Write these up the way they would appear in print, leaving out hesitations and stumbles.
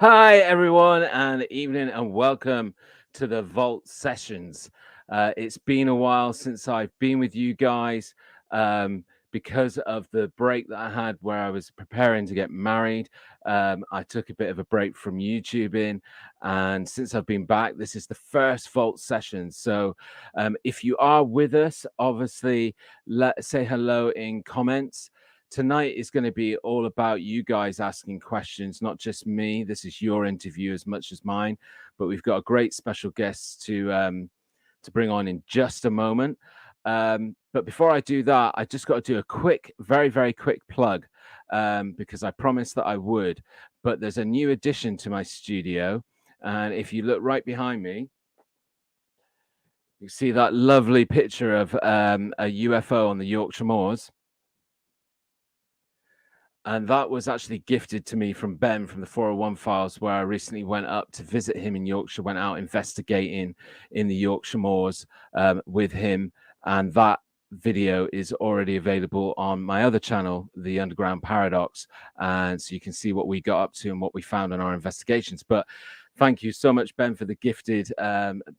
Hi, everyone, and evening, and welcome to the Vault Sessions. It's been a while since I've been with you guys because of the break that I had where I was preparing to get married. I took a bit of a break from YouTubing, and since I've been back, this is the first Vault Session. So if you are with us, obviously, say hello in comments. Tonight is going to be all about you guys asking questions, not just me. This is your interview as much as mine, but we've got a great special guest to bring on in just a moment. But before I do that, I just got to do a quick, very, very quick plug because I promised that I would. But there's a new addition to my studio, and if you look right behind me, you see that lovely picture of a UFO on the Yorkshire Moors. And that was actually gifted to me from Ben from the 401 Files, where I recently went up to visit him in Yorkshire, went out investigating in the Yorkshire Moors with him. And that video is already available on my other channel, The Underground Paradox. And so you can see what we got up to and what we found in our investigations. But thank you so much, Ben, for the gifted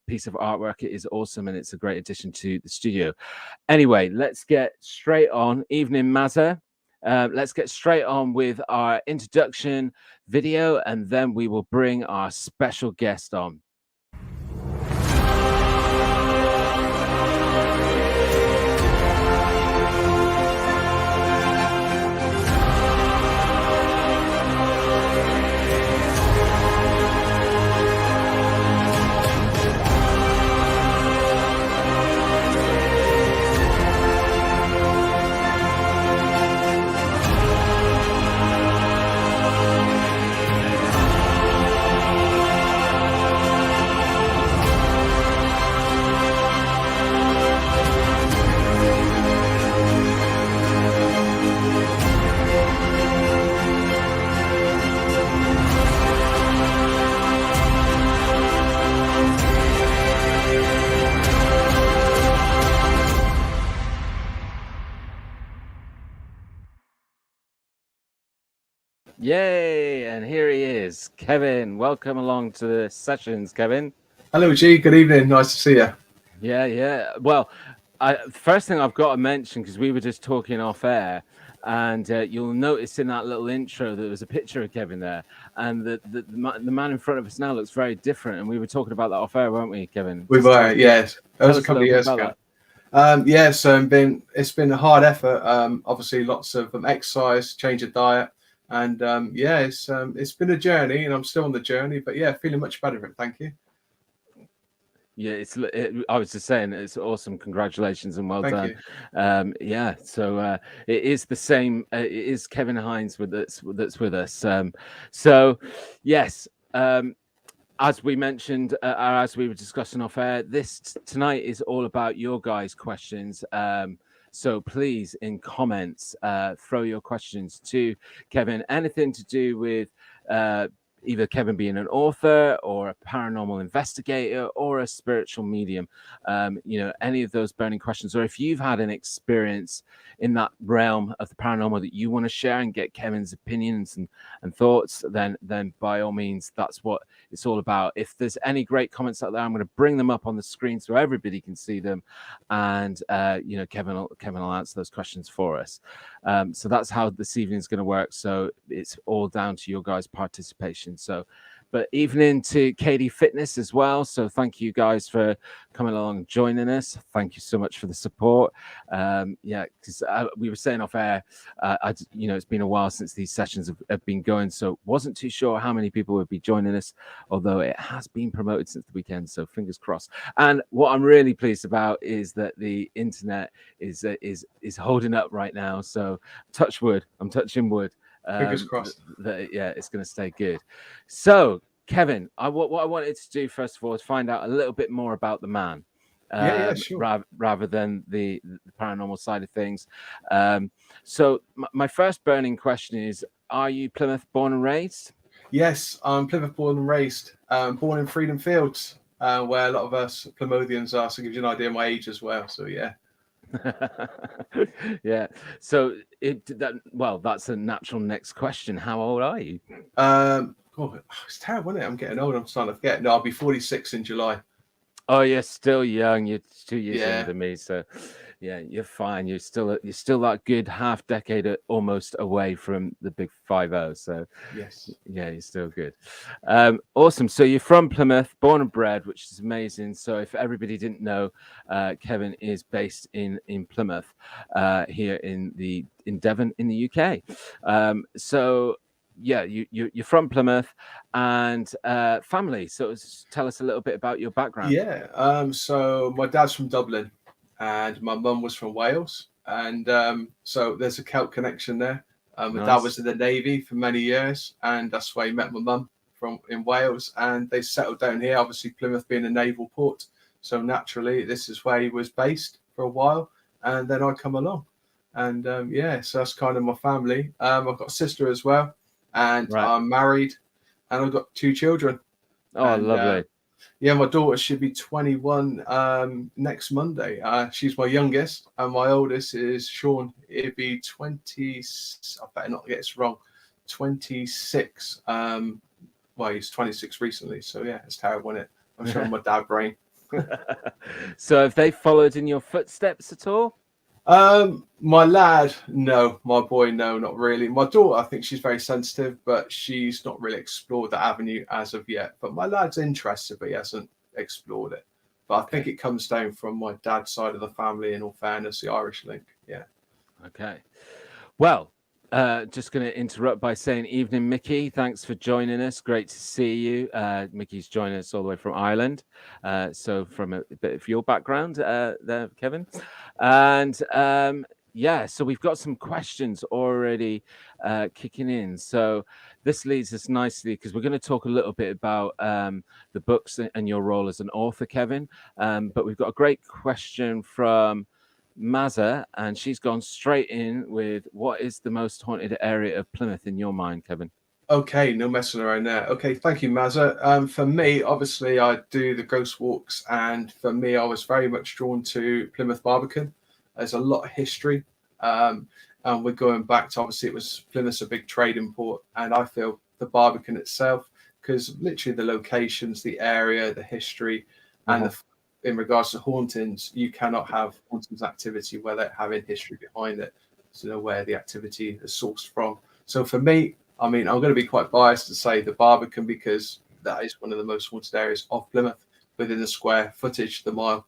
piece of artwork. It is awesome, and it's a great addition to the studio. Anyway, let's get straight on. Evening, Mazza. Let's get straight on with our introduction video, and then we will bring our special guest on. Yay! And here he is, Kevin. Welcome along to the sessions, Kevin. Hello, G. Good evening. Nice to see you. Yeah. Well, first thing I've got to mention, because we were just talking off air, and you'll notice in that little intro there was a picture of Kevin there, and the man in front of us now looks very different. And we were talking about that off air, weren't we, Kevin? We were, yes. That was a couple of years ago. Yes, it's been a hard effort. Obviously, lots of exercise, change of diet, and it's been a journey, and I'm still on the journey. But yeah, feeling much better. Thank you. Yeah, I was just saying, it's awesome. Congratulations and well done. Yeah, so it is the same. It is Kevin Hynes that's with us. So, yes, as we mentioned, as we were discussing off air, tonight is all about your guys' questions. So please, in comments, throw your questions to Kevin. Anything to do with either Kevin being an author or a paranormal investigator or a spiritual medium, any of those burning questions, or if you've had an experience in that realm of the paranormal that you want to share and get Kevin's opinions and thoughts, then by all means, that's what it's all about. If there's any great comments out there, I'm going to bring them up on the screen so everybody can see them, and Kevin will answer those questions for us. So that's how this evening is going to work. So it's all down to your guys' participation. So, but evening to Katie Fitness as well. So thank you guys for coming along and joining us. Thank you so much for the support. Because we were saying off air, it's been a while since these sessions have been going, so wasn't too sure how many people would be joining us, although it has been promoted since the weekend, so fingers crossed. And what I'm really pleased about is that the internet is holding up right now. So touch wood. I'm touching wood. Fingers crossed. It's going to stay good. So, Kevin, what I wanted to do first of all is find out a little bit more about the man, sure. rather than the paranormal side of things. So, my first burning question is: are you Plymouth born and raised? Yes, I'm Plymouth born and raised. Born in Freedom Fields, where a lot of us Plymouthians are. So, it gives you an idea of my age as well. So, yeah. Yeah. So that's a natural next question. How old are you? Oh, it's terrible, isn't it? I'm getting old. I'm starting to forget. No, I'll be 46 in July. Oh, you're still young. You're 2 years younger Yeah. than me, so yeah, you're fine. You're still that good half decade almost away from the big 50. So Yes. yeah, you're still good. Awesome. So you're from Plymouth, born and bred, which is amazing. So if everybody didn't know, Kevin is based in Plymouth, here in Devon in the UK. So yeah, you're from Plymouth, and family. So tell us a little bit about your background. Yeah. So my dad's from Dublin, and my mum was from Wales, and so there's a Celt connection there. My dad was in the Navy for many years, and that's where he met my mum from in Wales, and they settled down here. Obviously, Plymouth being a naval port, so naturally this is where he was based for a while, and then I come along, and yeah, so that's kind of my family. I've got a sister as well, and Right. I'm married, and I've got 2 children. Oh, And lovely. yeah, my daughter should be 21 next Monday. She's my youngest, and my oldest is Sean. It'd be 20. I better not get this wrong. 26. Well, he's 26 recently, so yeah, it's terrible, isn't it? I'm showing my dad brain. So have they followed in your footsteps at all? My lad, no. My boy, no, not really. My daughter, I think she's very sensitive, but she's not really explored that avenue as of yet. But my lad's interested, but he hasn't explored it. But I think it comes down from my dad's side of the family, in all fairness, the Irish link. Yeah. Okay. Well, just going to interrupt by saying, evening, Mickey. Thanks for joining us. Great to see you. Mickey's joining us all the way from Ireland. So from a bit of your background there, Kevin. And yeah, so we've got some questions already kicking in. So this leads us nicely because we're going to talk a little bit about the books and your role as an author, Kevin. But we've got a great question from Mazza, and she's gone straight in with, what is the most haunted area of Plymouth in your mind, Kevin? Okay, no messing around there. Okay, thank you, Mazza. For me, obviously, I do the ghost walks, and for me, I was very much drawn to Plymouth Barbican. There's a lot of history, and we're going back to, obviously, it was Plymouth's a big trading port, and I feel the Barbican itself, because literally the locations, the area, the history, and in regards to hauntings, you cannot have hauntings activity without having history behind it to know where the activity is sourced from. So for me, I mean, I'm going to be quite biased to say the Barbican, because that is one of the most haunted areas of Plymouth within the square footage, the mile.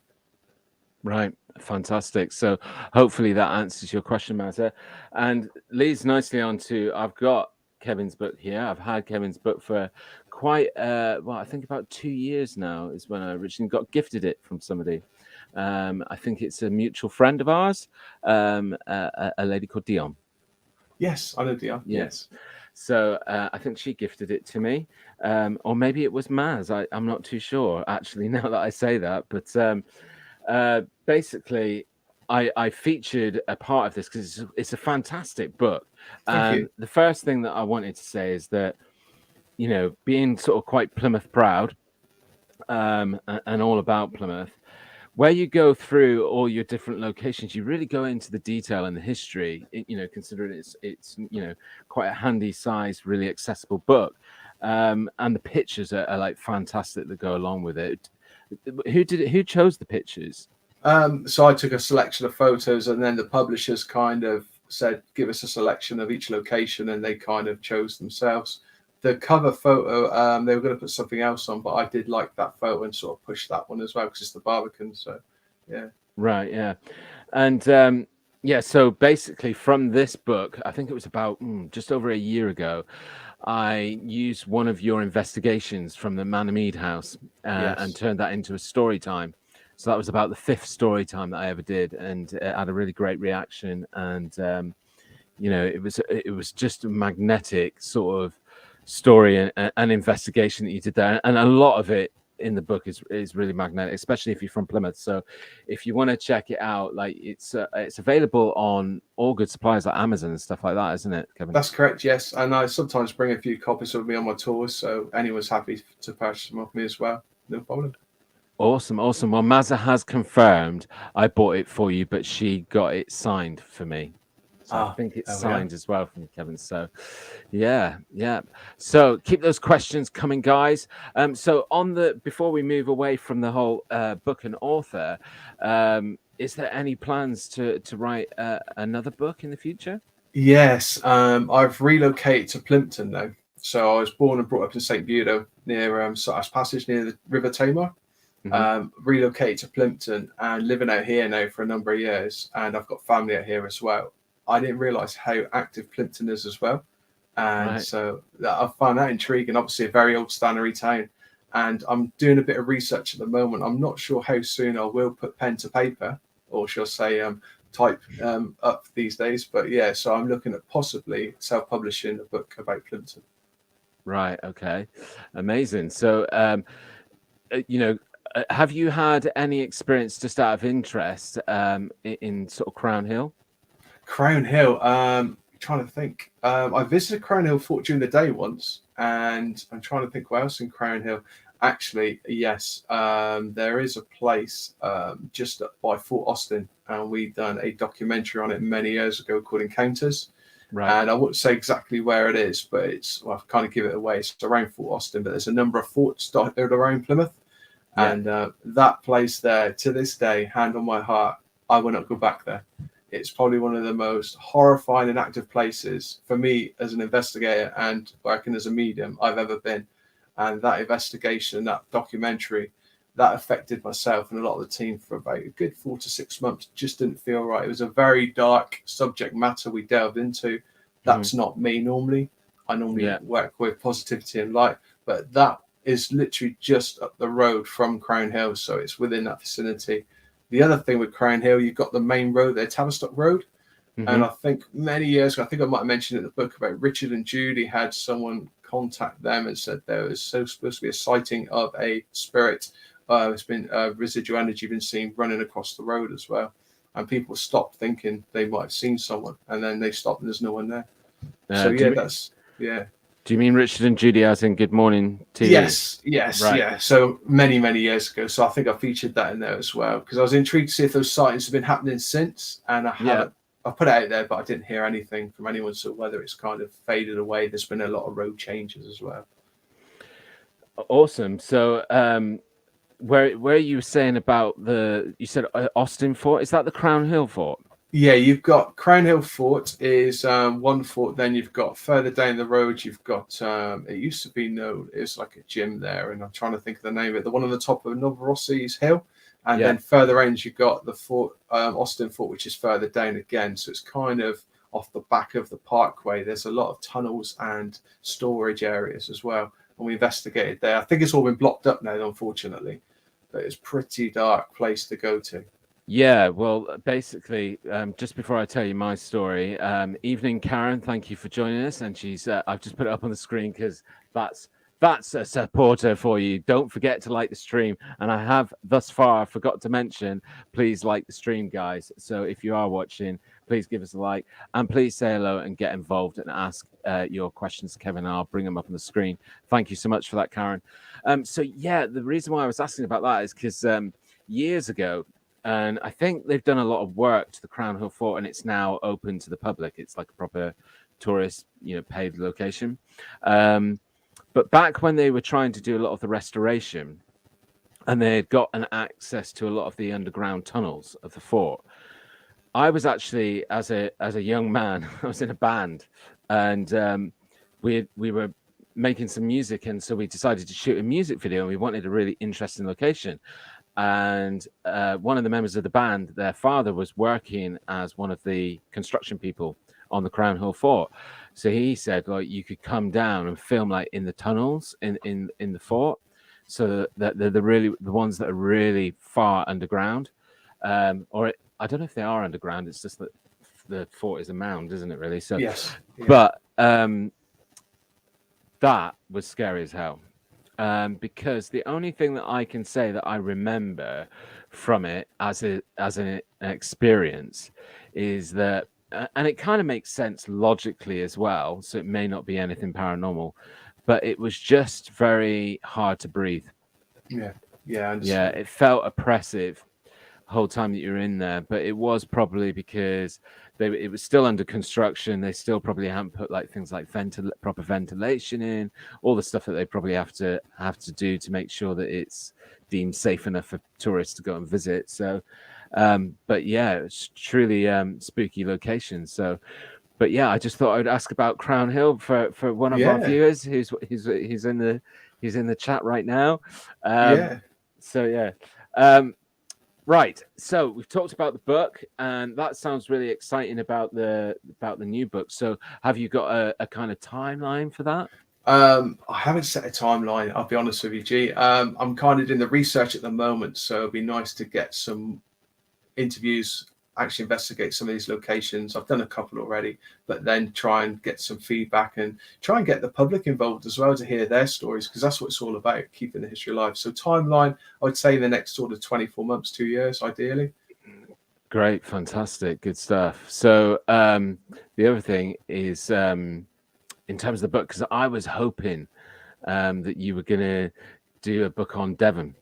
Right, fantastic. So hopefully that answers your question, Mazza, and leads nicely on to, I've got Kevin's book here. I've had Kevin's book for quite well, I think about 2 years now is when I originally got gifted it from somebody. I think it's a mutual friend of ours, a lady called Dion. Yes, I know Dion. Yes. So I think she gifted it to me, or maybe it was Maz. I'm not too sure actually now that I say that, but basically I featured a part of this because it's a fantastic book. Thank you. The first thing that I wanted to say is that, you know, being sort of quite Plymouth proud, and all about Plymouth, where you go through all your different locations, you really go into the detail and the history, you know, considering it's you know, quite a handy size, really accessible book, and the pictures are like fantastic that go along with it. Who chose the pictures? So I took a selection of photos, and then the publishers kind of said, give us a selection of each location, and they kind of chose themselves. The cover photo, they were going to put something else on, but I did like that photo and sort of push that one as well because it's the Barbican. So, yeah. Right, yeah. And yeah, so basically from this book, I think it was about just over a year ago, I used one of your investigations from the Manamead house and turned that into a story time. So that was about the 5th story time that I ever did, and it had a really great reaction. And you know, it was just a magnetic sort of story and investigation that you did there, and a lot of it in the book is really magnetic, especially if you're from Plymouth. So if you want to check it out, like it's available on all good suppliers like Amazon and stuff like that, isn't it, Kevin? That's correct, yes. And I sometimes bring a few copies with me on my tours, so anyone's happy to purchase them off me as well. No problem. Awesome. Well, Mazza has confirmed I bought it for you, but she got it signed for me. So I think it's there we are. signed as well from Kevin. So yeah. So keep those questions coming, guys. So before we move away from the whole book and author, is there any plans to write another book in the future? Yes, I've relocated to Plympton now. So I was born and brought up in St. Budo near Sutter's Passage near the River Tamar. Relocated to Plympton and living out here now for a number of years, and I've got family out here as well. I didn't realise how active Plympton is as well, and so I found that intriguing. Obviously, a very old stannery town, and I'm doing a bit of research at the moment. I'm not sure how soon I will put pen to paper, or shall I say, type up these days. But yeah, so I'm looking at possibly self-publishing a book about Plympton. Right. Okay. Amazing. So, have you had any experience, just out of interest, in sort of Crown Hill? Crown Hill. Trying to think. I visited Crown Hill Fort during the day once, and I'm trying to think what else in Crown Hill. Actually, yes, there is a place just up by Fort Austin, and we've done a documentary on it many years ago called Encounters. Right. And I won't say exactly where it is, but I'll kind of give it away. It's around Fort Austin, but there's a number of forts dotted around Plymouth. Yeah. And that place there, to this day, hand on my heart, I will not go back there. It's probably one of the most horrifying and active places for me as an investigator and working as a medium I've ever been. And that investigation, that documentary, that affected myself and a lot of the team for about a good 4 to 6 months. Just didn't feel right. It was a very dark subject matter we delved into. That's not me normally. I normally work with positivity and light, but that is literally just up the road from Crown Hill, so it's within that vicinity. The other thing with Crown Hill, you've got the main road there, Tavistock Road. And I think many years ago, I think I might have mentioned in the book about Richard and Judy had someone contact them and said there was supposed to be a sighting of a spirit. It's been residual energy been seen running across the road as well. And people stopped thinking they might have seen someone, and then they stopped and there's no one there. So yeah, Do you mean Richard and Judy as in Good Morning TV? Yes, right. Yeah. So many years ago. So I think I featured that in there as well, because I was intrigued to see if those sightings have been happening since, and I haven't. I put it out there, but I didn't hear anything from anyone. So whether it's kind of faded away, there's been a lot of road changes as well. Awesome. So where you were saying about you said Austin Fort, is that the Crown Hill Fort? Yeah, you've got Crown Hill Fort is one fort. Then you've got further down the road, you've got it used to be known, it's like a gym there, and I'm trying to think of the name of it. The one on the top of Novorossi's Hill, and then further end you've got the fort, Austin Fort, which is further down again. So it's kind of off the back of the parkway. There's a lot of tunnels and storage areas as well, and we investigated there. I think it's all been blocked up now, unfortunately, but it's a pretty dark place to go to. Yeah, well, basically, just before I tell you my story, evening, Karen, thank you for joining us. And she's, I've just put it up on the screen because that's a supporter for you. Don't forget to like the stream. And I have thus far forgot to mention, please like the stream, guys. So if you are watching, please give us a like and please say hello and get involved and ask your questions to Kevin. I'll bring them up on the screen. Thank you so much for that, Karen. So yeah, the reason why I was asking about that is because years ago, and I think they've done a lot of work to the Crown Hill Fort, and it's now open to the public. It's like a proper tourist, paved location. But back when they were trying to do a lot of the restoration, and they had gotten access to a lot of the underground tunnels of the fort, I was actually, as a young man, I was in a band, and we were making some music, and so we decided to shoot a music video, and we wanted a really interesting location. And one of the members of the band, their father was working as one of the construction people on the Crown Hill Fort. So he said, like, you could come down and film like in the tunnels in the fort. So that they're the ones that are really far underground. I don't know if they are underground. It's just that the fort is a mound, isn't it, really? So yes. Yeah. But that was scary as hell. Because the only thing that I can say that I remember from it as an experience is that, and it kind of makes sense logically as well, so it may not be anything paranormal, but it was just very hard to breathe. Yeah, it felt oppressive the whole time that you're in there, but it was probably because it was still under construction. They still probably haven't put like things like proper ventilation in, all the stuff that they probably have to do to make sure that it's deemed safe enough for tourists to go and visit. So, but yeah, it's truly spooky location. So, but yeah, I just thought I'd ask about Crown Hill for one of our viewers who's in the chat right now. So yeah. Right. So we've talked about the book, and that sounds really exciting about the new book. So have you got a kind of timeline for that? I haven't set a timeline, I'll be honest with you, G. I'm kind of doing the research at the moment, so it'd be nice to get some interviews, actually investigate some of these locations. I've done a couple already, but then try and get some feedback and try and get the public involved as well to hear their stories, because that's what it's all about, keeping the history alive. So timeline, I would say the next sort of 24 months, 2 years, ideally. Great, fantastic, good stuff. So the other thing is, in terms of the book, because I was hoping that you were going to do a book on Devon.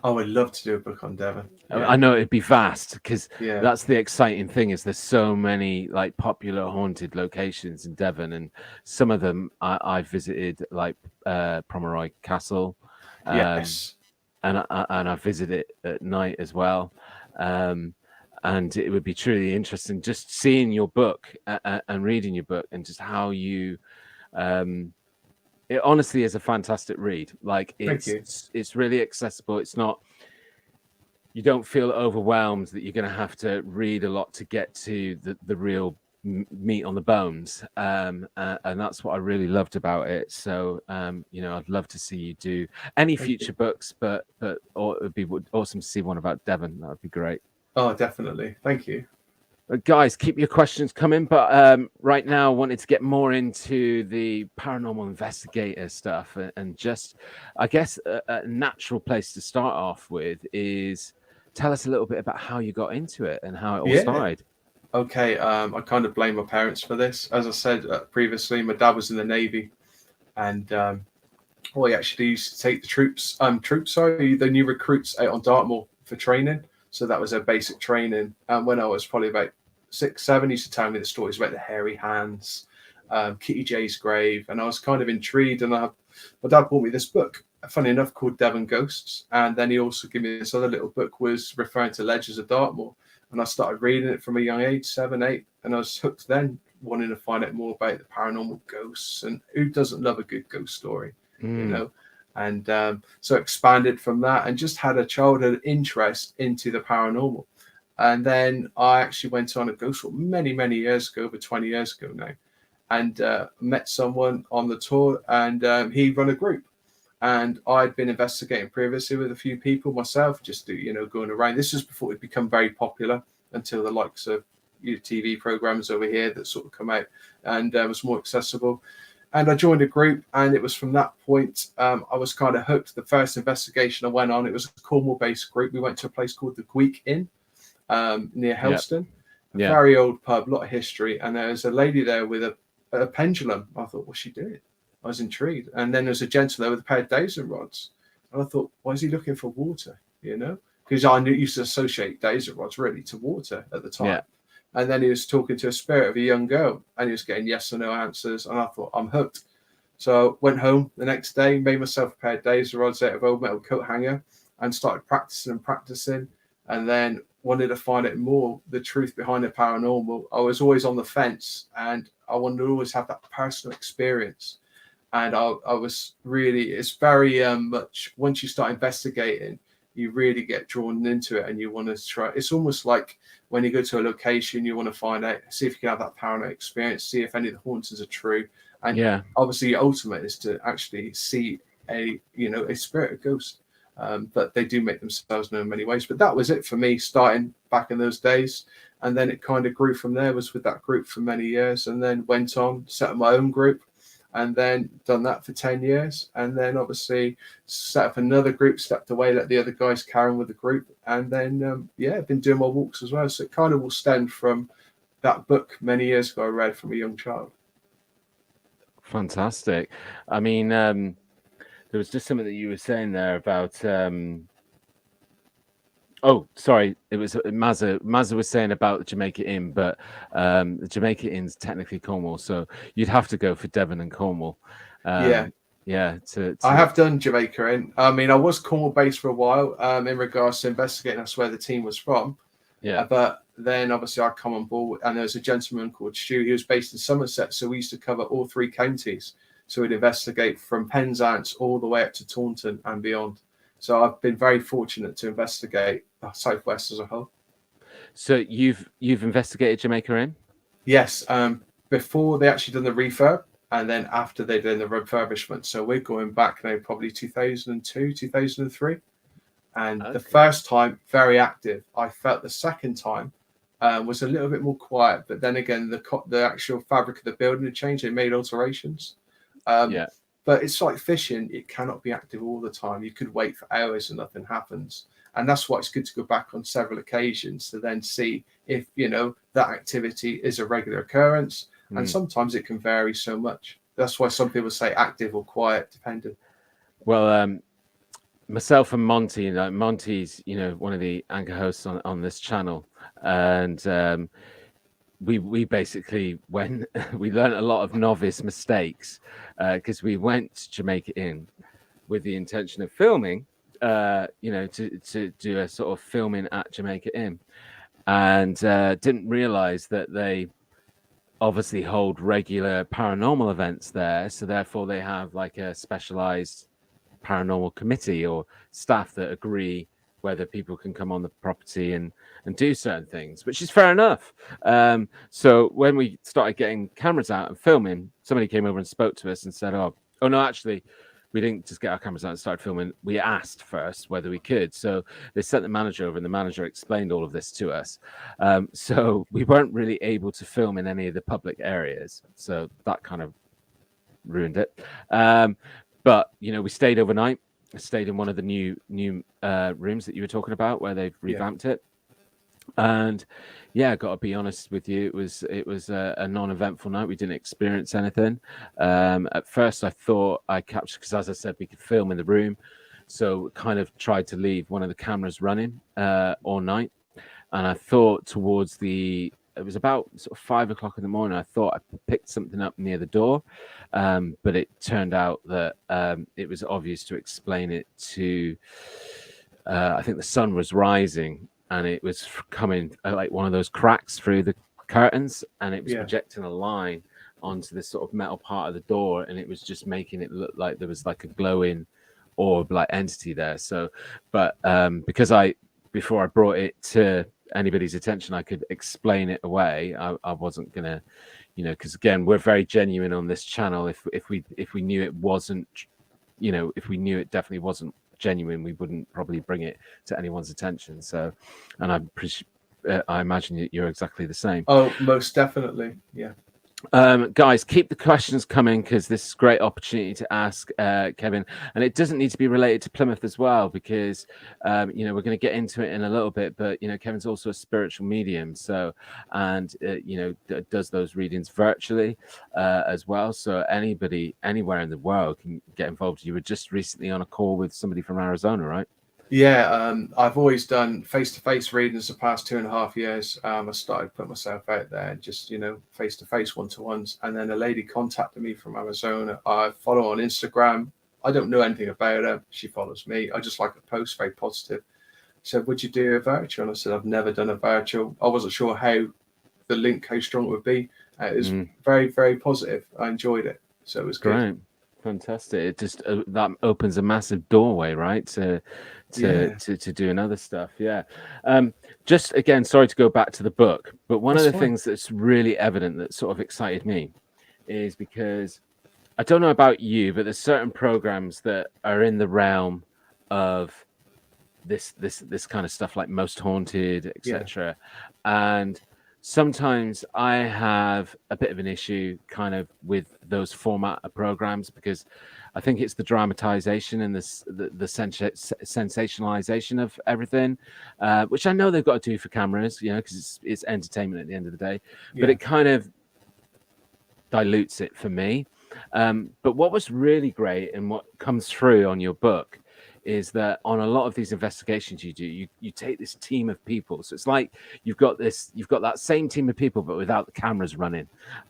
I would love to do a book on Devon. Yeah. I know it'd be vast, because that's the exciting thing, is there's so many like popular haunted locations in Devon, and some of them I visited, like Pomeroy Castle, yes, and I visited it at night as well, and it would be truly interesting just seeing your book and reading your book, and just how you it honestly is a fantastic read. Like it's really accessible. It's not, you don't feel overwhelmed that you're going to have to read a lot to get to the real meat on the bones, and that's what I really loved about it. So I'd love to see you do any future books, but it would be awesome to see one about Devon. That would be great. Oh, definitely. Thank you. Guys, keep your questions coming, but right now I wanted to get more into the Paranormal Investigator stuff, and just, I guess, a natural place to start off with is tell us a little bit about how you got into it and how it all started. Okay, I kind of blame my parents for this. As I said previously, my dad was in the Navy, and he actually used to take the the new recruits out on Dartmoor for training. So that was their basic training. And when I was probably about 6, 7, he used to tell me the stories about the hairy hands, Kitty J's grave, and I was kind of intrigued. And my dad bought me this book, funny enough, called Devon Ghosts. And then he also gave me this other little book, was referring to Legends of Dartmoor. And I started reading it from a young age, 7, 8, and I was hooked then, wanting to find out more about the paranormal ghosts. And who doesn't love a good ghost story, you know? And so expanded from that, and just had a childhood interest into the paranormal. And then I actually went on a ghost walk many, many years ago, over 20 years ago now, and met someone on the tour, and he run a group. And I'd been investigating previously with a few people myself, just going around. This was before it become very popular, until the likes of TV programs over here that sort of come out, and was more accessible. And I joined a group, and it was from that point I was kind of hooked. The first investigation I went on, it was a Cornwall-based group. We went to a place called the Gweek Inn near Helston, a very old pub, a lot of history. And there was a lady there with a pendulum. I thought, what's she doing? I was intrigued. And then there was a gentleman there with a pair of dowsing rods. And I thought, why is he looking for water? Because I used to associate dowsing rods really to water at the time. Yeah. And then he was talking to a spirit of a young girl, and he was getting yes or no answers. And I thought, I'm hooked. So I went home the next day, made myself a pair of dowsing rods out of old metal coat hanger, and started practicing. And then wanted to find out more, the truth behind the paranormal. I was always on the fence, and I wanted to always have that personal experience. And I was really, it's very much, once you start investigating, you really get drawn into it, and you want to try. It's almost like when you go to a location, you want to find out, see if you can have that paranormal experience, see if any of the hauntings are true. And obviously, your ultimate is to actually see a spirit, a ghost. But they do make themselves known in many ways. But that was it for me, starting back in those days. And then it kind of grew from there, was with that group for many years, and then went on, set up my own group, and then done that for 10 years. And then obviously set up another group, stepped away, let the other guys carry on with the group. And then, I've been doing my walks as well. So it kind of will stem from that book many years ago I read from a young child. Fantastic. I mean, there was just something that you were saying there about Oh, sorry, it was Mazza. Mazza was saying about the Jamaica Inn, but the Jamaica Inn's technically Cornwall, so you'd have to go for Devon and Cornwall. Yeah. Yeah. I have done Jamaica Inn. I mean, I was Cornwall based for a while in regards to investigating. That's where the team was from. Yeah. But then obviously I come on board, and there was a gentleman called Stu. He was based in Somerset, so we used to cover all three counties. So we'd investigate from Penzance all the way up to Taunton and beyond. So I've been very fortunate to investigate the Southwest as a whole. So you've investigated Jamaica Inn? Yes. Before they actually done the refurb, and then after they did the refurbishment. So we're going back now, probably 2002, 2003. And the first time, very active. I felt the second time was a little bit more quiet. But then again, the actual fabric of the building had changed. They made alterations. But it's like fishing. It cannot be active all the time. You could wait for hours and nothing happens. And that's why it's good to go back on several occasions to then see if, that activity is a regular occurrence. And sometimes it can vary so much. That's why some people say active or quiet, depending. Well, myself and Monty, Monty's, one of the anchor hosts on this channel. And we basically when we learned a lot of novice mistakes because we went to Jamaica Inn with the intention of filming, to do a sort of filming at Jamaica Inn, and didn't realize that they obviously hold regular paranormal events there, so therefore they have like a specialized paranormal committee or staff that agree whether people can come on the property and do certain things, which is fair enough. So when we started getting cameras out and filming, somebody came over and spoke to us and said, oh no, actually, we didn't just get our cameras out and start filming. We asked first whether we could. So they sent the manager over, and the manager explained all of this to us. So we weren't really able to film in any of the public areas. So that kind of ruined it. But we stayed overnight. I stayed in one of the new rooms that you were talking about, where they've revamped it. And yeah, got to be honest with you, it was a non-eventful night. We didn't experience anything. At first, I thought I captured, because as I said, we could film in the room, so kind of tried to leave one of the cameras running all night. And I thought it was about sort of 5 o'clock in the morning. I thought I picked something up near the door, but it turned out that it was obvious to explain it to. I think the sun was rising, and it was coming like one of those cracks through the curtains, and it was projecting a line onto this sort of metal part of the door, and it was just making it look like there was like a glowing orb-like entity there. So, but because before I brought it to anybody's attention, I could explain it away. I wasn't gonna, because again, we're very genuine on this channel. If we knew it wasn't, if we knew it definitely wasn't genuine, we wouldn't probably bring it to anyone's attention. So, and I imagine you're exactly the same. Oh, most definitely, yeah. Guys, keep the questions coming, because this is a great opportunity to ask Kevin, and it doesn't need to be related to Plymouth as well, because we're going to get into it in a little bit, but Kevin's also a spiritual medium, so and does those readings virtually as well, so anybody anywhere in the world can get involved. You were just recently on a call with somebody from Arizona, right? Yeah, I've always done face-to-face readings the past 2.5 years. I started putting myself out there, just face-to-face one-to-ones, and then a lady contacted me from Arizona. I follow on Instagram. I don't know anything about her. She follows me. I just like a post, very positive. She said, "Would you do a virtual?" And I said, "I've never done a virtual." I wasn't sure how strong it would be. It was very, very positive. I enjoyed it, so it was good. Great. Fantastic. It just that opens a massive doorway, right, to doing other stuff. Yeah. Just again, sorry to go back to the book, but one of the things that's really evident that sort of excited me is because I don't know about you, but there's certain programs that are in the realm of this kind of stuff, like Most Haunted, etc. And sometimes I have a bit of an issue kind of with those format of programs, because I think it's the dramatization and the sensationalization of everything, which I know they've got to do for cameras, because it's entertainment at the end of the day, but it kind of dilutes it for me. But what was really great and what comes through on your book is that on a lot of these investigations you do, you take this team of people. So it's like you've got that same team of people, but without the cameras running,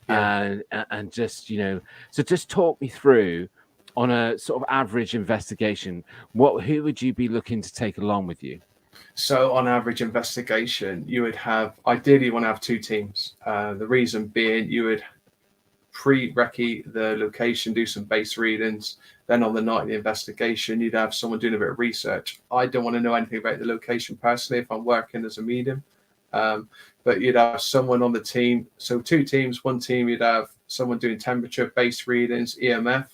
and just So just talk me through, on a sort of average investigation, who would you be looking to take along with you? So on average investigation, you would have, ideally you want to have two teams. The reason being, you would pre-recce the location, do some base readings. Then on the night of the investigation, you'd have someone doing a bit of research. I don't want to know anything about the location personally if I'm working as a medium. But you'd have someone on the team. So two teams, one team, you'd have someone doing temperature, base readings, EMF.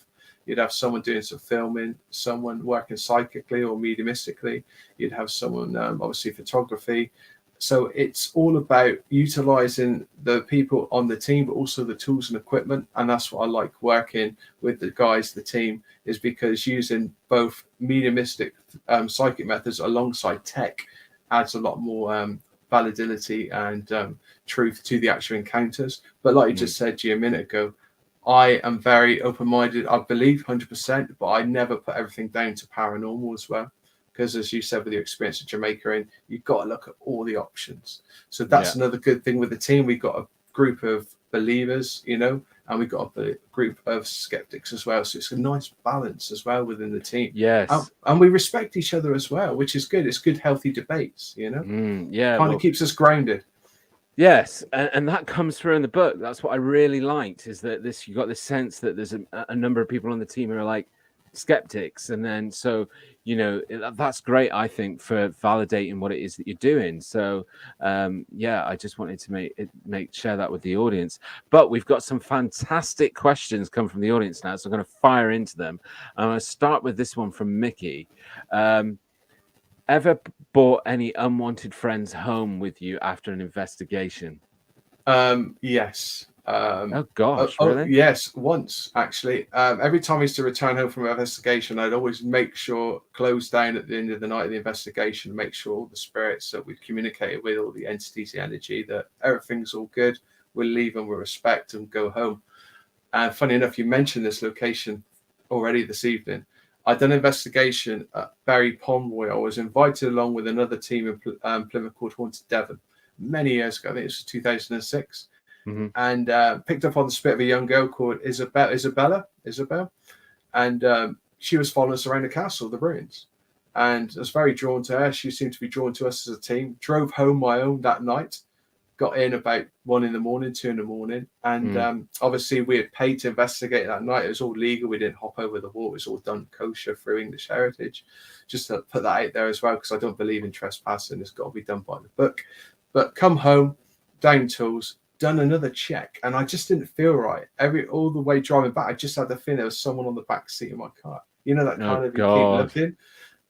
You'd have someone doing some filming, someone working psychically or mediumistically. You'd have someone, obviously, photography. So it's all about utilizing the people on the team, but also the tools and equipment. And that's what I like working with the guys, the team, is because using both mediumistic, psychic methods alongside tech adds a lot more validity and truth to the actual encounters. But like you just said to you a minute ago, I am very open-minded. I believe 100%, but I never put everything down to paranormal as well. Because as you said, with your experience in Jamaica, you've got to look at all the options. So that's another good thing with the team. We've got a group of believers, and we've got a group of skeptics as well. So it's a nice balance as well within the team. Yes. And we respect each other as well, which is good. It's good, healthy debates, Kind of keeps us grounded. Yes, and that comes through in the book. That's what I really liked, is that you got this sense that there's a number of people on the team who are like skeptics, and then that's great, I think, for validating what it is that you're doing. So I just wanted to share that with the audience. But we've got some fantastic questions come from the audience now, so I'm going to fire into them. I'm going to start with this one from Mickey. Ever brought any unwanted friends home with you after an investigation? Yes. Oh gosh, really? Yes, once actually. Every time I used to return home from an investigation, I'd always make sure, close down at the end of the night of the investigation, make sure all the spirits that we've communicated with, all the entities, the energy, that everything's all good. We'll leave them with respect and go home. And funny enough, you mentioned this location already this evening. I'd done an investigation at Barry Pomeroy. I was invited along with another team in Plymouth called Haunted Devon many years ago. I think it was 2006. And picked up on the spirit of a young girl called Isabel. And she was following us around the castle, the ruins. And I was very drawn to her. She seemed to be drawn to us as a team. Drove home my own that night. Got in about 1 in the morning, 2 in the morning. And obviously we had paid to investigate that night. It was all legal. We didn't hop over the wall. It was all done kosher through English heritage. Just to put that out there as well, because I don't believe in trespassing. It's got to be done by the book. But come home, down tools, done another check, and I just didn't feel right. All the way driving back, I just had the feeling there was someone on the back seat of my car. You know, that kind of you keep looking.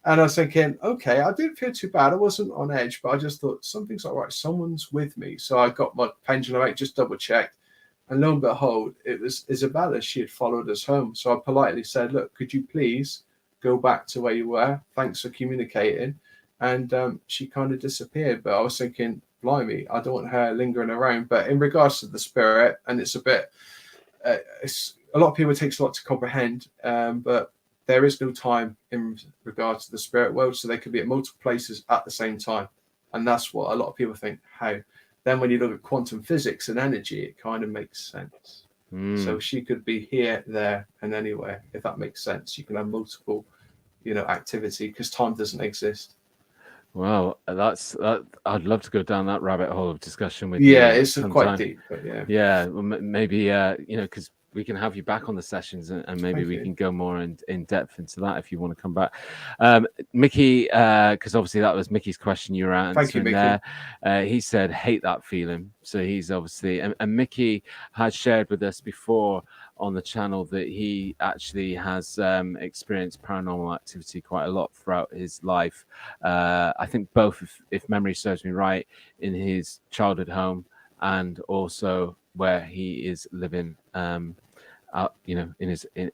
And I was thinking, okay, I didn't feel too bad. I wasn't on edge, but I just thought something's all right. Someone's with me. So I got my pendulum out, just double checked. And lo and behold, it was Isabella. She had followed us home. So I politely said, look, could you please go back to where you were? Thanks for communicating. And she kind of disappeared. But I was thinking, blimey, I don't want her lingering around. But in regards to the spirit, and it's a bit, a lot of people, it takes a lot to comprehend, but there is no time in regards to the spirit world, so they could be at multiple places at the same time. And that's what a lot of people think, how? Then when you look at quantum physics and energy, it kind of makes sense. So she could be here, there, and anywhere, if that makes sense. You can have multiple, activity, because time doesn't exist. Wow, I'd love to go down that rabbit hole of discussion with you. Yeah, it's quite deep, but yeah. Yeah, well, maybe because we can have you back on the sessions, and maybe we can go more in depth into that if you want to come back. Mickey, because obviously that was Mickey's question you were answering there. He said, hate that feeling. So he's obviously, and Mickey has shared with us before on the channel that he actually has experienced paranormal activity quite a lot throughout his life. I think both, if memory serves me right, in his childhood home and also where he is living in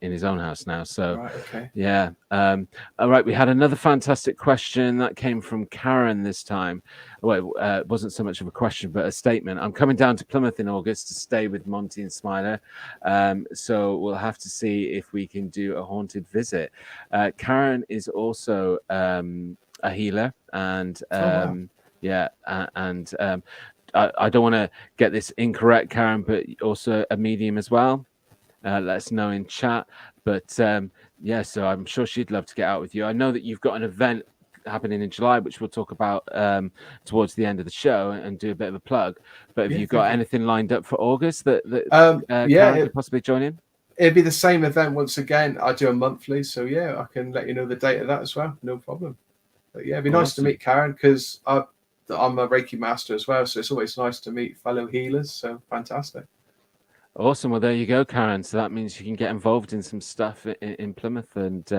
his own house now. So, right, okay. yeah. All right. We had another fantastic question that came from Karen this time. Well, it wasn't so much of a question, but a statement. I'm coming down to Plymouth in August to stay with Monty and Smiler. So we'll have to see if we can do a haunted visit. Karen is also a healer, and yeah, and I don't want to get this incorrect, Karen, but also a medium as well. Let us know in chat. But yeah, so I'm sure she'd love to get out with you. I know that you've got an event happening in July, which we'll talk about towards the end of the show and do a bit of a plug. But have you got anything lined up for August that Karen could possibly join in? It'd be the same event once again. I do a monthly, so yeah, I can let you know the date of that as well. No problem. But yeah, it'd be nice to meet Karen because I'm a Reiki master as well, so it's always nice to meet fellow healers. So fantastic. Awesome. Well, there you go, Karen. So that means you can get involved in some stuff in Plymouth and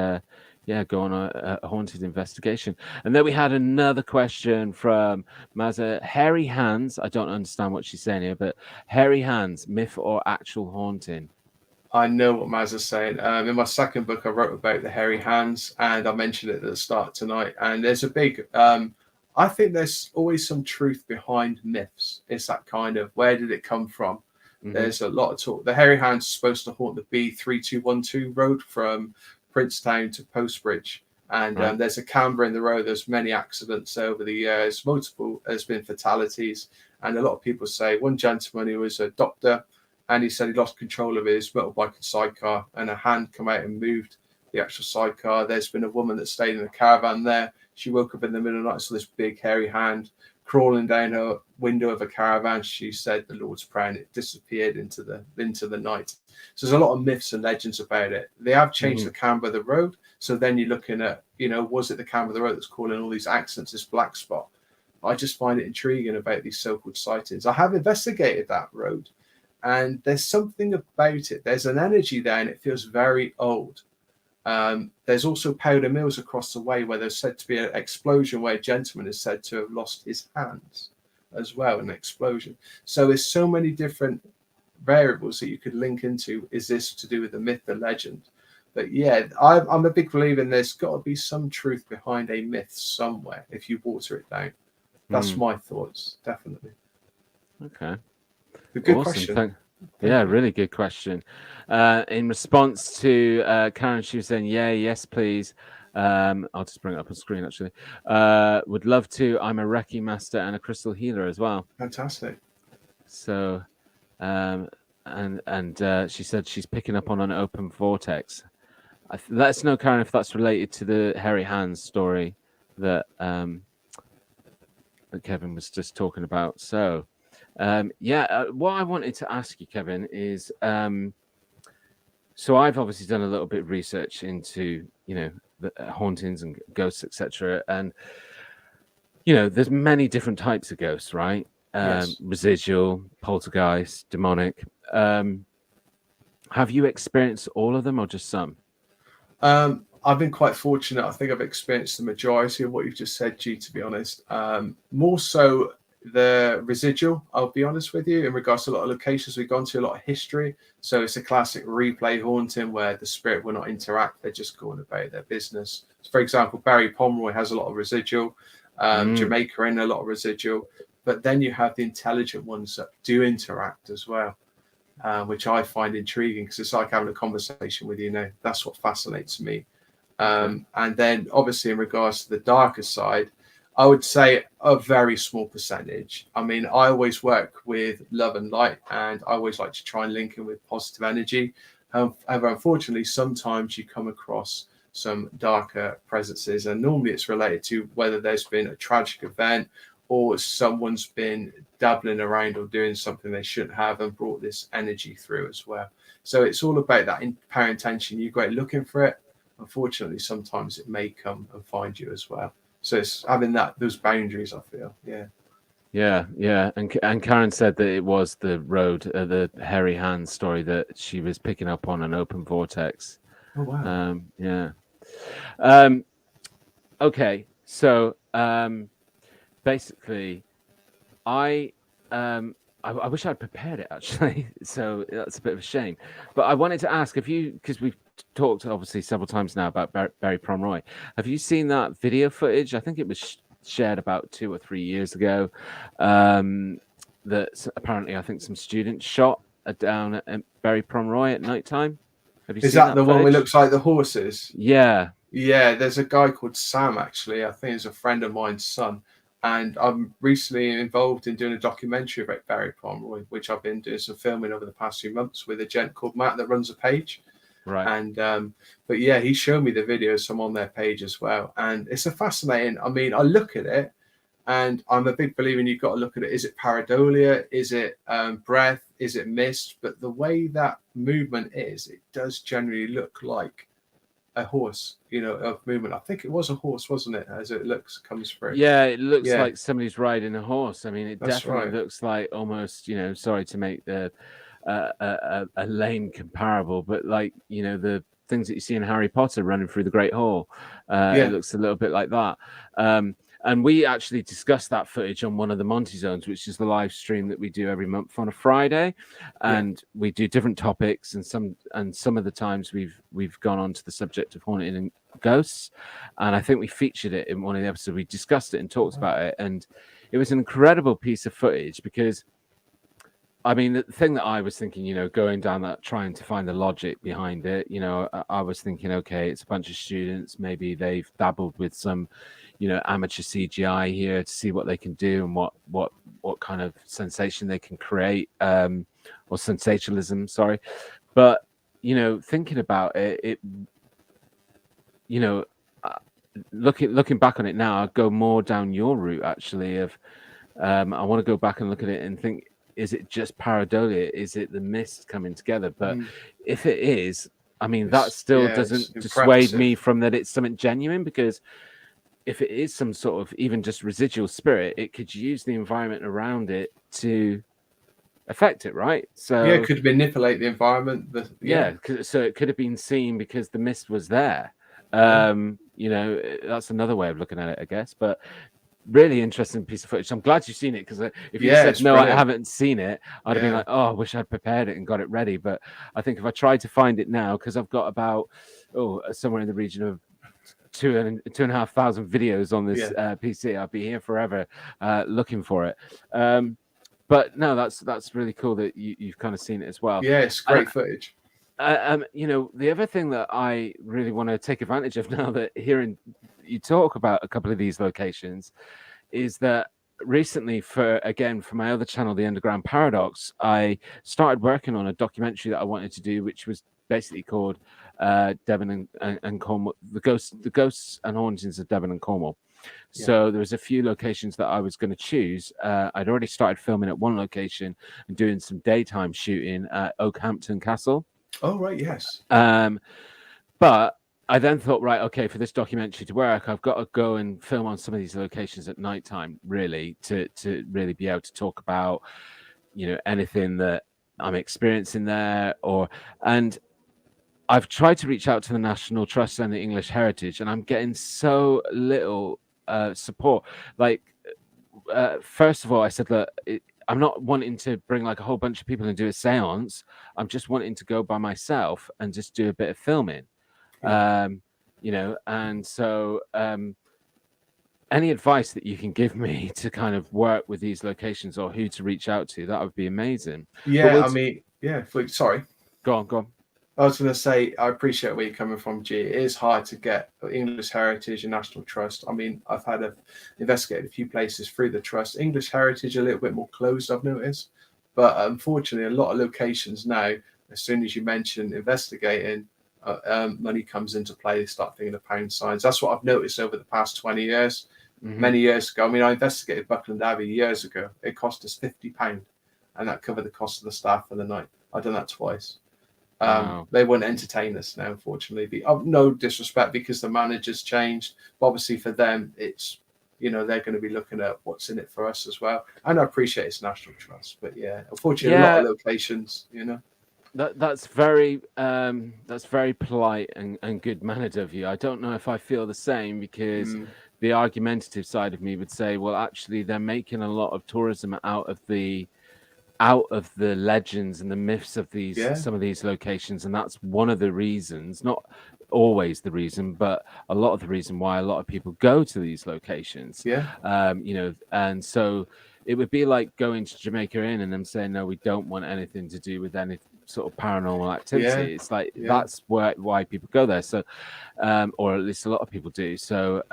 yeah, go on a haunted investigation. And then we had another question from Mazza. Hairy hands. I don't understand what she's saying here, but hairy hands, myth or actual haunting? I know what Mazza's saying. In my second book, I wrote about the hairy hands, and I mentioned it at the start tonight. And there's a big, I think there's always some truth behind myths. It's that kind of, where did it come from? Mm-hmm. There's a lot of talk. The hairy hands are supposed to haunt the B3212 road from Princetown to Postbridge. And there's a camber in the road. There's many accidents over the years. There's been fatalities. And a lot of people say one gentleman who was a doctor, and he said he lost control of his motorbike and sidecar, and a hand come out and moved the actual sidecar. There's been a woman that stayed in a caravan there. She woke up in the middle of the night, saw this big hairy hand crawling down her window of a caravan. She said the Lord's Prayer, and it disappeared into the night. So there's a lot of myths and legends about it. They have changed the camber of the road. So then you're looking at, was it the camber of the road that's causing all these accidents, this black spot? I just find it intriguing about these so-called sightings. I have investigated that road. And there's something about it. There's an energy there, and it feels very old. There's also powder mills across the way where there's said to be an explosion where a gentleman is said to have lost his hands as well, an explosion. So there's so many different variables that you could link into. Is this to do with the myth, the legend? But yeah, I'm a big believer in there's got to be some truth behind a myth somewhere if you water it down. That's my thoughts, definitely. Okay. Good question. Yeah, really good question. In response to Karen, she was saying, yes, please. I'll just bring it up on screen, actually. Would love to. I'm a Reiki master and a crystal healer as well. Fantastic. So, and she said she's picking up on an open vortex. Let us know, Karen, if that's related to the hairy hands story that Kevin was just talking about. So, what I wanted to ask you, Kevin, is so I've obviously done a little bit of research into the hauntings and ghosts, etc. And there's many different types of ghosts, right? Yes. Residual, poltergeist, demonic. Have you experienced all of them or just some? I've been quite fortunate. I think I've experienced the majority of what you've just said, G, to be honest. More so the residual, I'll be honest with you, in regards to a lot of locations we've gone to, a lot of history. So it's a classic replay haunting where the spirit will not interact. They're just going about their business. So for example, Barry Pomeroy has a lot of residual. Jamaica in a lot of residual. But then you have the intelligent ones that do interact as well. Which I find intriguing because it's like having a conversation with you now. That's what fascinates me. And then obviously in regards to the darker side, I would say a very small percentage. I mean, I always work with love and light, and I always like to try and link in with positive energy. However, unfortunately, sometimes you come across some darker presences, and normally it's related to whether there's been a tragic event or someone's been dabbling around or doing something they shouldn't have and brought this energy through as well. So it's all about that power intention. You go out looking for it. Unfortunately, sometimes it may come and find you as well. So it's having those boundaries, I feel. Yeah. And Karen said that it was the road, the hairy hands story that she was picking up on an open vortex. Oh wow. Yeah. Okay. So basically, I I wish I'd prepared it actually, so that's a bit of a shame. But I wanted to ask, have you, because we've talked obviously several times now about Barry Pomeroy, have you seen that video footage? I think it was shared about 2 or 3 years ago. That apparently I think some students shot down at Barry Pomeroy at night time. Have you Is seen that that the one footage? that looks like the horses? Yeah. Yeah, there's a guy called Sam, actually. I think he's a friend of mine's son. And I'm recently involved in doing a documentary about Barry Pomeroy, which I've been doing some filming over the past few months with a gent called Matt that runs a page. Right. And but yeah, he showed me the videos, some on their page as well. And it's a fascinating, I mean, I look at it and I'm a big believer in you've got to look at it. Is it pareidolia? Is it breath? Is it mist? But the way that movement is, it does generally look like a horse, of movement. I think it was a horse, wasn't it? As it comes through. Yeah, it looks like somebody's riding a horse. I mean, it That's definitely right. looks like almost, sorry to make the a lame comparable, but like, the things that you see in Harry Potter running through the Great Hall. It looks a little bit like that. And we actually discussed that footage on one of the Monty Zones, which is the live stream that we do every month on a Friday, and we do different topics. And some of the times we've gone on to the subject of haunting and ghosts, and I think we featured it in one of the episodes. We discussed it and talked about it, and it was an incredible piece of footage because, I mean, the thing that I was thinking, going down that, trying to find the logic behind it, I was thinking, okay, it's a bunch of students. Maybe they've dabbled with some, amateur CGI here to see what they can do and what kind of sensation they can create, or sensationalism, sorry. But, thinking about it, looking back on it now, I'd go more down your route, actually, of I want to go back and look at it and think, is it just pareidolia? Is it the mist coming together? But if it is, I mean, that still doesn't dissuade me from that it's something genuine, because if it is some sort of even just residual spirit, it could use the environment around it to affect it, right? So it could manipulate the environment. So it could have been seen because the mist was there. That's another way of looking at it, I guess. But really interesting piece of footage. I'm glad you've seen it, because if you said no, brilliant. I haven't seen it, I'd have been like, oh, I wish I'd prepared it and got it ready. But I think if I tried to find it now, because I've got about somewhere in the region of 2,500 videos on this PC, I'll be here forever looking for it. But no, that's really cool that you've kind of seen it as well. Yeah, it's great footage. The other thing that I really want to take advantage of now that hearing you talk about a couple of these locations is that recently, for my other channel, The Underground Paradox, I started working on a documentary that I wanted to do, which was basically called Devon and Cornwall, the ghosts and hauntings of Devon and Cornwall. So there was a few locations that I was going to choose. I'd already started filming at one location and doing some daytime shooting at Oakhampton Castle. Oh, right, yes. But I then thought, right, okay, for this documentary to work, I've got to go and film on some of these locations at nighttime, really, to really be able to talk about, anything that I'm experiencing there. And I've tried to reach out to the National Trust and the English Heritage, and I'm getting so little support. Like, first of all, I said that I'm not wanting to bring like a whole bunch of people and do a seance. I'm just wanting to go by myself and just do a bit of filming. And so any advice that you can give me to kind of work with these locations or who to reach out to, that would be amazing. Sorry. Go on. I was going to say, I appreciate where you're coming from, G. It is hard to get English Heritage and National Trust. I mean, I've had investigated a few places through the Trust. English Heritage a little bit more closed, I've noticed. But unfortunately, a lot of locations now, as soon as you mention investigating, money comes into play. They start thinking of pound signs. That's what I've noticed over the past 20 years. Mm-hmm. Many years ago, I mean, I investigated Buckland Abbey years ago. It cost us £50, and that covered the cost of the staff for the night. I've done that twice. Wow. They won't entertain us now, unfortunately. No disrespect, because the manager's changed. But obviously, for them, it's they're going to be looking at what's in it for us as well. And I appreciate it's National Trust, but unfortunately, a lot of locations, That's very polite and good mannered of you. I don't know if I feel the same, because the argumentative side of me would say, well, actually, they're making a lot of tourism out of the out of the legends and the myths of Yeah. some of these locations, and that's one of the reasons, not always the reason, but a lot of the reason why a lot of people go to these locations. Yeah. And so it would be like going to Jamaica Inn and them saying, no, we don't want anything to do with any sort of paranormal activity. It's like that's why people go there. So or at least a lot of people do. So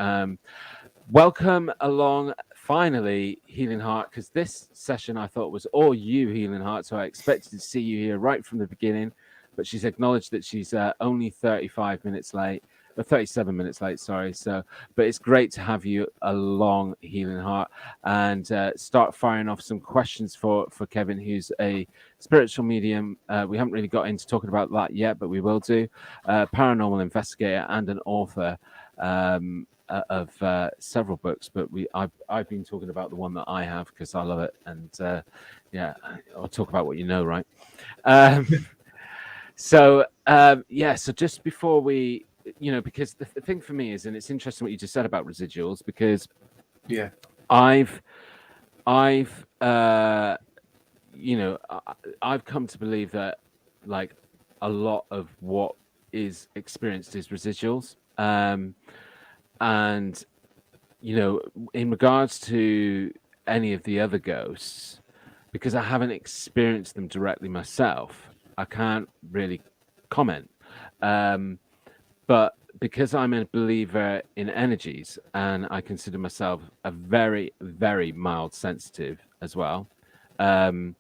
welcome along, finally, Healing Heart, because this session I thought was all you, Healing Heart. So I expected to see you here right from the beginning, but she's acknowledged that she's only 35 minutes late, or 37 minutes late, sorry. So, but it's great to have you along, Healing Heart, and start firing off some questions for Kevin, who's a spiritual medium. We haven't really got into talking about that yet, but we will do. Paranormal investigator and an author. Of several books, but I've been talking about the one that I have because I love it, and I'll talk about what you know, right? So just before we, because the thing for me is, and it's interesting what you just said about residuals, because I've come to believe that like a lot of what is experienced is residuals. And, in regards to any of the other ghosts, because I haven't experienced them directly myself, I can't really comment. But because I'm a believer in energies and I consider myself a very, very mild sensitive as well, the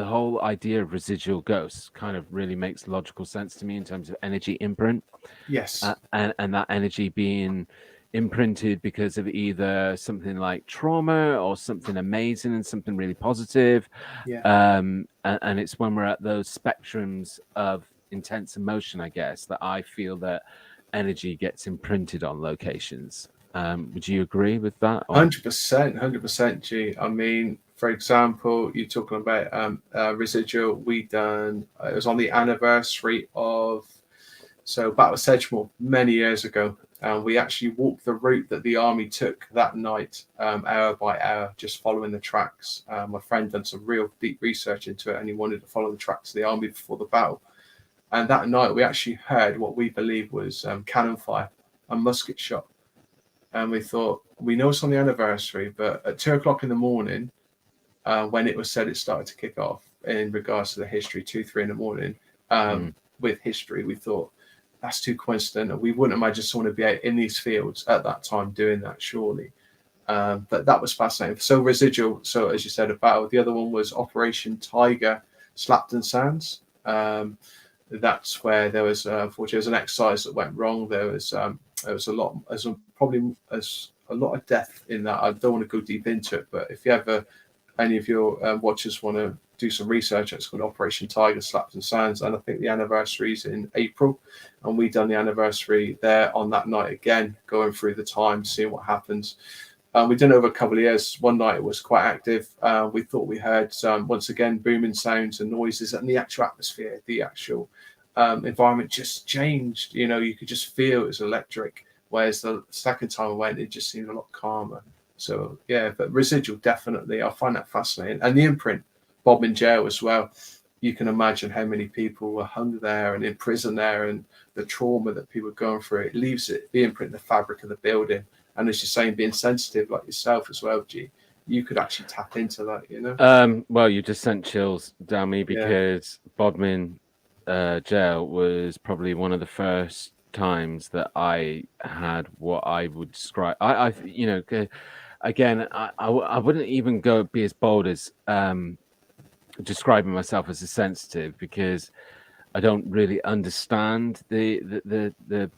whole idea of residual ghosts kind of really makes logical sense to me in terms of energy imprint. Yes. And that energy being imprinted because of either something like trauma or something amazing and something really positive. And it's when we're at those spectrums of intense emotion, I guess, that I feel that energy gets imprinted on locations. Would you agree with that? 100%, G. I mean, for example, you're talking about residual. It was on the anniversary of Battle of Sedgemoor many years ago. And we actually walked the route that the army took that night, hour by hour, just following the tracks. My friend done some real deep research into it, and he wanted to follow the tracks of the army before the battle. And that night, we actually heard what we believe was cannon fire and musket shot. And we thought, we know it's on the anniversary, but at 2:00 in the morning, when it was said it started to kick off in regards to the history, 2-3 in the morning, with history, we thought, that's too coincidental. We wouldn't imagine someone would be out in these fields at that time doing that, surely. But that was fascinating. So residual. So as you said, about the other one was Operation Tiger, Slapton Sands. That's where there was, unfortunately, there was an exercise that went wrong. There was a lot, probably a lot of death in that. I don't want to go deep into it, but if you ever, any of your watchers want to do some research, it's called Operation Tiger, Slapton Sands, and I think the anniversary is in April, and we done the anniversary there on that night again, going through the time, seeing what happens. We done it over a couple of years. One night it was quite active. We thought we heard once again booming sounds and noises, and the actual atmosphere, the actual environment just changed. You could just feel it was electric. Whereas the second time I went, it just seemed a lot calmer. So yeah, but residual, definitely, I find that fascinating. And the imprint, Bodmin jail as well. You can imagine how many people were hung there and in prison there, and the trauma that people are going through. It leaves the imprint in the fabric of the building. And as you're saying, being sensitive like yourself as well, G, you could actually tap into that, Well, you just sent chills down me because Bodmin jail was probably one of the first times that I had what I would describe. Again, I wouldn't even be as bold as describing myself as a sensitive, because I don't really understand the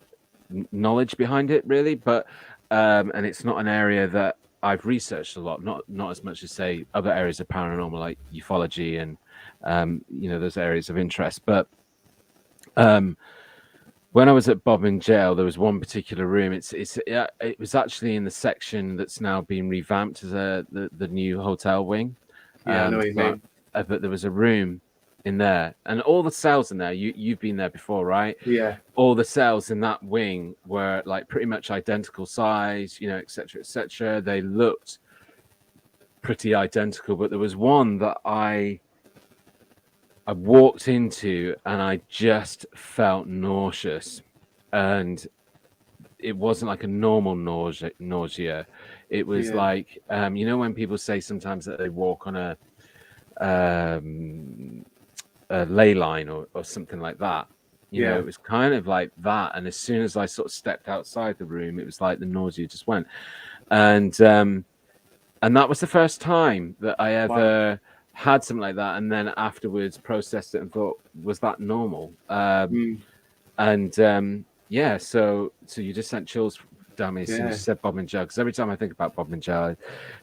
knowledge behind it really, but and it's not an area that I've researched a lot, not as much as say other areas of paranormal like ufology and those areas of interest. But when I was at Bodmin jail, there was one particular room. It was actually in the section that's now been revamped as the new hotel wing. I know what you mean. But there was a room in there, and all the cells in there. You've been there before, right? Yeah. All the cells in that wing were like pretty much identical size, etc., etc. They looked pretty identical, but there was one that I walked into and I just felt nauseous, and it wasn't like a normal nausea. It was like, when people say sometimes that they walk on a ley line or something like that, it was kind of like that. And as soon as I sort of stepped outside the room, it was like the nausea just went. And that was the first time that I ever had something like that. And then afterwards processed it and thought, was that normal? And so you just sent chills down me as soon as you said Bob and Joe, because every time I think about Bob and Joe,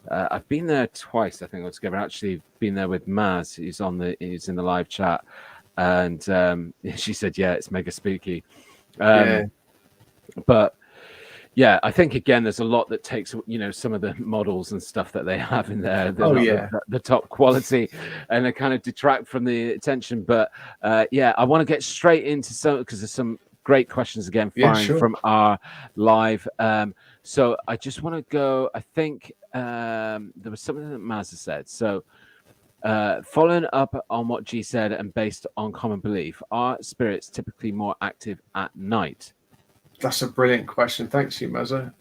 I've been there twice, I think, altogether. Actually been there with Maz, who's in the live chat, and she said, it's mega spooky. But I think again there's a lot that takes some of the models and stuff that they have in there, they're not the top quality, and they kind of detract from the attention. But I want to get straight into some, because there's some great questions again firing from our live. So I just want to go, I think there was something that Mazza said. So following up on what G said and based on common belief, are spirits typically more active at night? That's a brilliant question. Thanks, you, Mazza.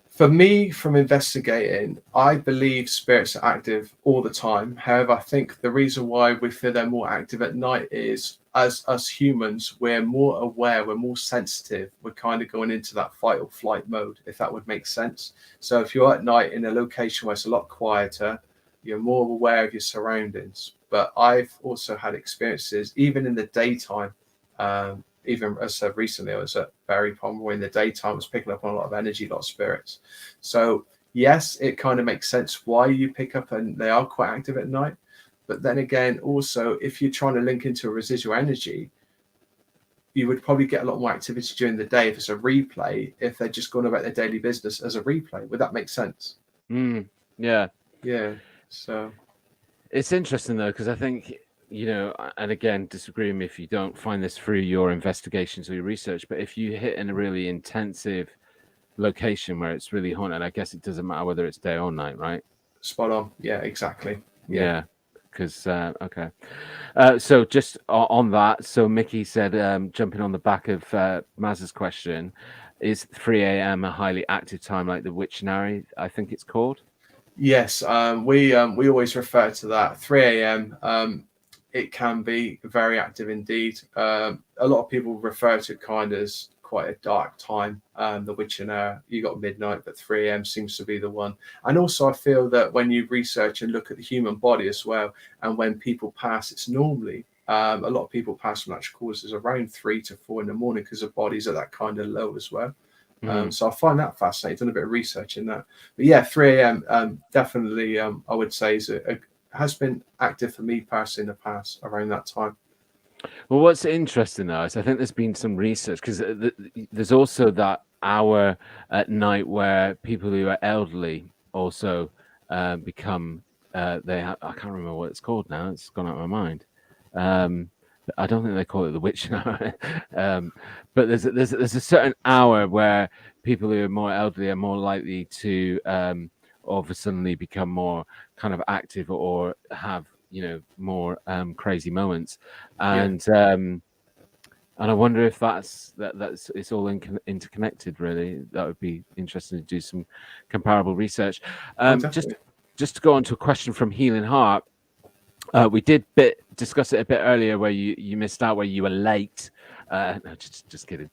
For me, from investigating, I believe spirits are active all the time. However, I think the reason why we feel they're more active at night is, as us humans, we're more aware, we're more sensitive. We're kind of going into that fight or flight mode, if that would make sense. So if you're at night in a location where it's a lot quieter, you're more aware of your surroundings. But I've also had experiences, even in the daytime, even as I said recently, I was at Berry Pond where in the daytime I was picking up on a lot of energy, a lot of spirits. So yes, it kind of makes sense why you pick up, and they are quite active at night. But then again, also, if you're trying to link into a residual energy, you would probably get a lot more activity during the day if it's a replay, if they're just going about their daily business as a replay. Would that make sense? Yeah. So it's interesting though, because I think, and again, disagree with me if you don't find this through your investigations or your research, but if you hit in a really intensive location where it's really haunted, I guess it doesn't matter whether it's day or night, right? Spot on. Yeah, exactly. Yeah. Because okay. So just on that, so Mickey said, jumping on the back of Maz's question, is 3 a.m. a highly active time like the Witchnary, I think it's called? Yes, we always refer to that 3 a.m. It can be very active indeed. A lot of people refer to it kind of as quite a dark time. The witching hour, you got midnight, but 3 a.m. seems to be the one. And also, I feel that when you research and look at the human body as well, and when people pass, it's normally a lot of people pass from natural causes around 3 to 4 in the morning because the bodies are that kind of low as well. So I find that fascinating. Done a bit of research in that, but yeah, 3 a.m. Definitely, I would say has been active for me personally in the past around that time. Well, what's interesting though is I think there's been some research, because there's also that hour at night where people who are elderly also become I can't remember what it's called now. It's gone out of my mind. I don't think they call it the witch hour. But there's a certain hour where people who are more elderly are more likely to all of a sudden become more kind of active or have more crazy moments, and I wonder if that's it's all interconnected. Really, that would be interesting to do some comparable research. Just to go on to a question from Healing Heart. We did discuss it a bit earlier where you missed out, where you were late. No, just kidding.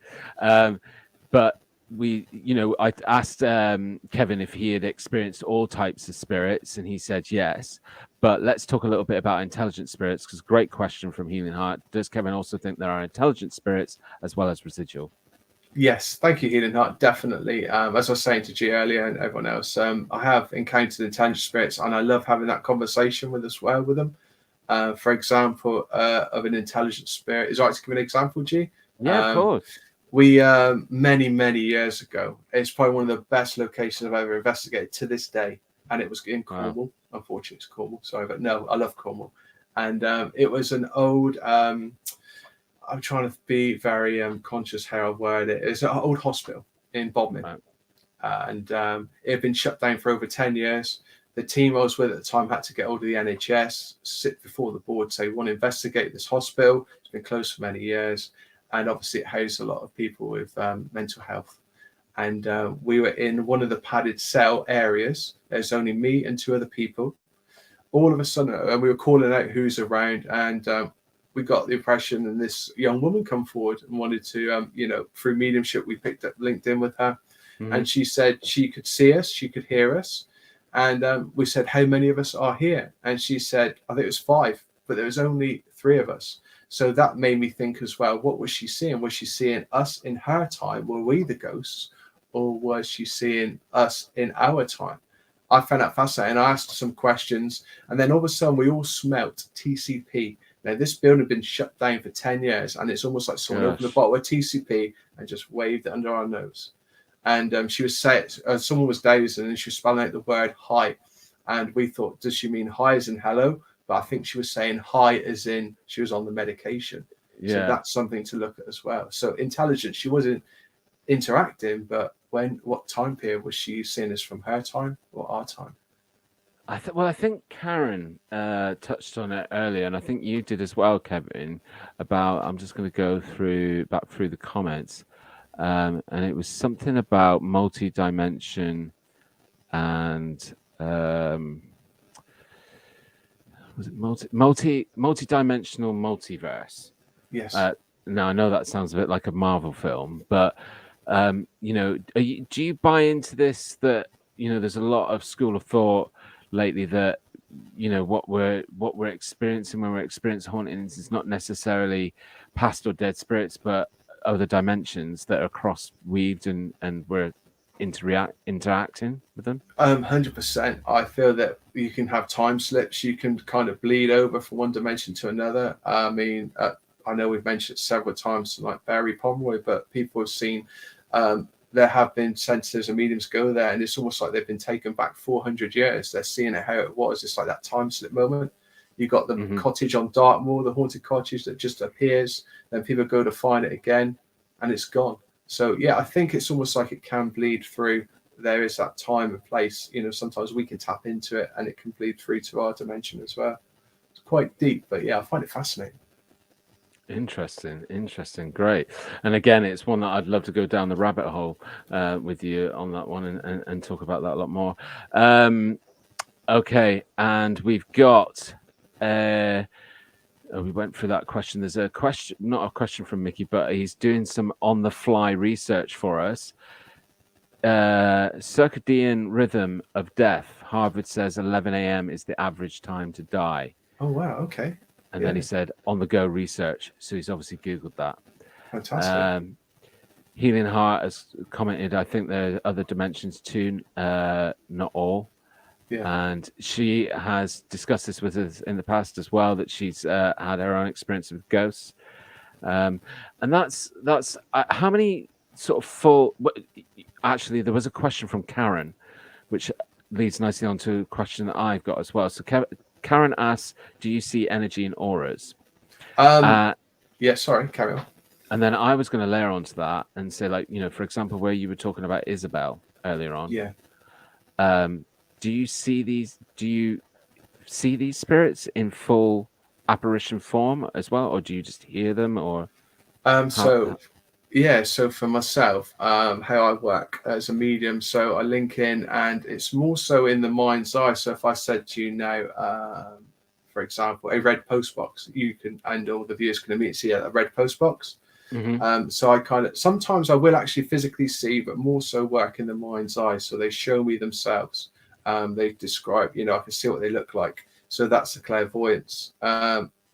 But I asked Kevin if he had experienced all types of spirits, and he said yes. But let's talk a little bit about intelligent spirits, because great question from Healing Heart. Does Kevin also think there are intelligent spirits as well as residual? Yes, thank you, Healing Heart. Definitely. As I was saying to G earlier and everyone else, I have encountered intelligent spirits, and I love having that conversation with them. For example, of an intelligent spirit. Is it right to give an example, G? Yeah, of course. We many years ago, it's probably one of the best locations I've ever investigated to this day, and it was in Cornwall. Wow. Unfortunately, it's Cornwall. Sorry, but no, I love Cornwall. And it was an old. I'm trying to be very conscious how I word it. It's an old hospital in Bodmin, right. And it had been shut down for over 10 years. The team I was with at the time had to get hold of the NHS, sit before the board, say, we want to investigate this hospital. It's been closed for many years. And obviously it housed a lot of people with mental health. And we were in one of the padded cell areas. There's only me and 2 other people. All of a sudden, we were calling out who's around, and we got the impression, and this young woman come forward and wanted to, through mediumship, we picked up LinkedIn with her, and she said she could see us, she could hear us, and we said, how many of us are here? And she said, I think it was 5, but there was only 3 of us. So that made me think as well, what was she seeing? Was she seeing us in her time? Were we the ghosts? Or was she seeing us in our time? I found that fascinating. I asked some questions, and then all of a sudden we all smelt TCP. Now, this building had been shut down for 10 years, and it's almost like someone opened a bottle of TCP and just waved it under our nose. And she was saying, someone was dozing, and she was spelling out the word hi. And we thought, does she mean hi as in hello? But I think she was saying hi as in she was on the medication. Yeah. So that's something to look at as well. So intelligence, she wasn't interacting, but what time period was she seeing this, from her time or our time? I think Karen touched on it earlier, and I think you did as well, Kevin, about, I'm just going to go back through the comments, and it was something about multi-dimension and was it multi-dimensional multiverse? Yes. Now I know that sounds a bit like a Marvel film, but do you buy into this, that there's a lot of school of thought lately that what we're experiencing when we're experiencing hauntings is not necessarily past or dead spirits, but other dimensions that are cross-weaved and we're interacting with them? 100%. I feel that you can have time slips. You can kind of bleed over from one dimension to another. I mean, I know we've mentioned it several times, like Barry Pomeroy, but people have seen there have been sensors and mediums go there, and it's almost like they've been taken back 400 years. They're seeing it how it was. It's like that time slip moment. You got the cottage on Dartmoor, the haunted cottage that just appears, then people go to find it again, and it's gone. So yeah, I think it's almost like it can bleed through. There is that time and place. Sometimes we can tap into it, and it can bleed through to our dimension as well. It's quite deep, but yeah, I find it fascinating. Interesting, great. And again, it's one that I'd love to go down the rabbit hole with you on that one and talk about that a lot more. Okay, and we've got we went through that question. There's a question, not a question from Mickey, but he's doing some on-the-fly research for us. Circadian rhythm of death. Harvard says 11 a.m. is the average time to die. Oh, wow. Okay. And then he said on-the-go research. So he's obviously Googled that. Fantastic. Healing Heart has commented, I think there are other dimensions too, not all. Yeah. And she has discussed this with us in the past as well, that she's had her own experience with ghosts. And that's how many sort of full... Actually, there was a question from Karen, which leads nicely on to a question that I've got as well. So Karen asks, do you see energy in auras? Yeah, sorry, carry on. And then I was going to layer onto that and say, like, for example, where you were talking about Isabel earlier on. Yeah. Do you see these spirits in full apparition form as well, or do you just hear them, or so for myself, how I work as a medium, so I link in, and it's more so in the mind's eye. So if I said to you now, for example, a red post box, you can, and all the viewers can immediately see a red post box. So I kind of, sometimes I will actually physically see, but more so work in the mind's eye. So they show me themselves. They describe, I can see what they look like. So that's the clairvoyance.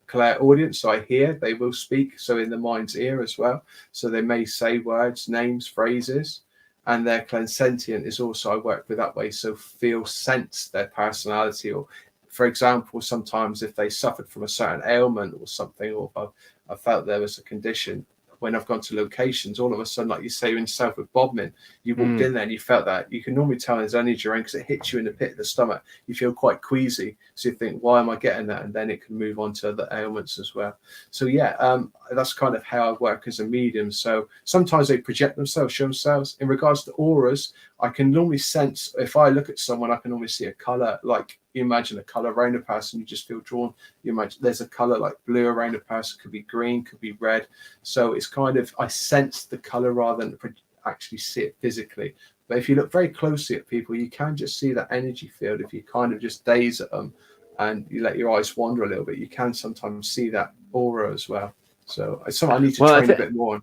Clairaudience, so I hear, they will speak, so in the mind's ear as well. So they may say words, names, phrases, and their clairsentient is also, I work with that way, so feel, sense their personality. Or for example, sometimes if they suffered from a certain ailment or something, or I felt there was a condition, when I've gone to locations, all of a sudden, like you say yourself with Bodmin, you walked in there and you felt that. You can normally tell there's energy around because it hits you in the pit of the stomach. You feel quite queasy. So you think, why am I getting that? And then it can move on to other ailments as well. So yeah, that's kind of how I work as a medium. So sometimes they project themselves, show themselves. In regards to auras, I can normally sense, if I look at someone, I can normally see a color. Like you imagine a color around a person, you just feel drawn. You imagine there's a color like blue around a person, could be green, could be red. So it's kind of, I sense the color rather than actually see it physically. But if you look very closely at people, you can just see that energy field. If you kind of just gaze at them and you let your eyes wander a little bit, you can sometimes see that aura as well. So it's something I need to train a bit more on.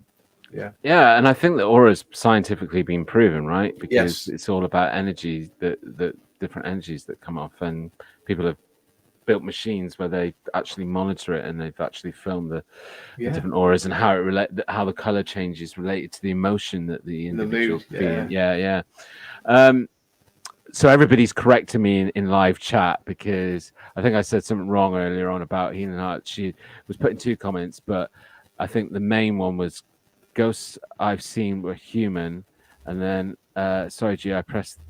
Yeah, and I think that aura's scientifically been proven, right? Because yes. it's all about energy, the different energies that come off, and people have built machines where they actually monitor it, and they've actually filmed the different auras and how how the color changes related to the emotion that the individual's feeling. Yeah. So everybody's correcting me in live chat, because I think I said something wrong earlier on about Hynes. She was putting 2 comments, but I think the main one was ghosts I've seen were human, and then sorry G, I pressed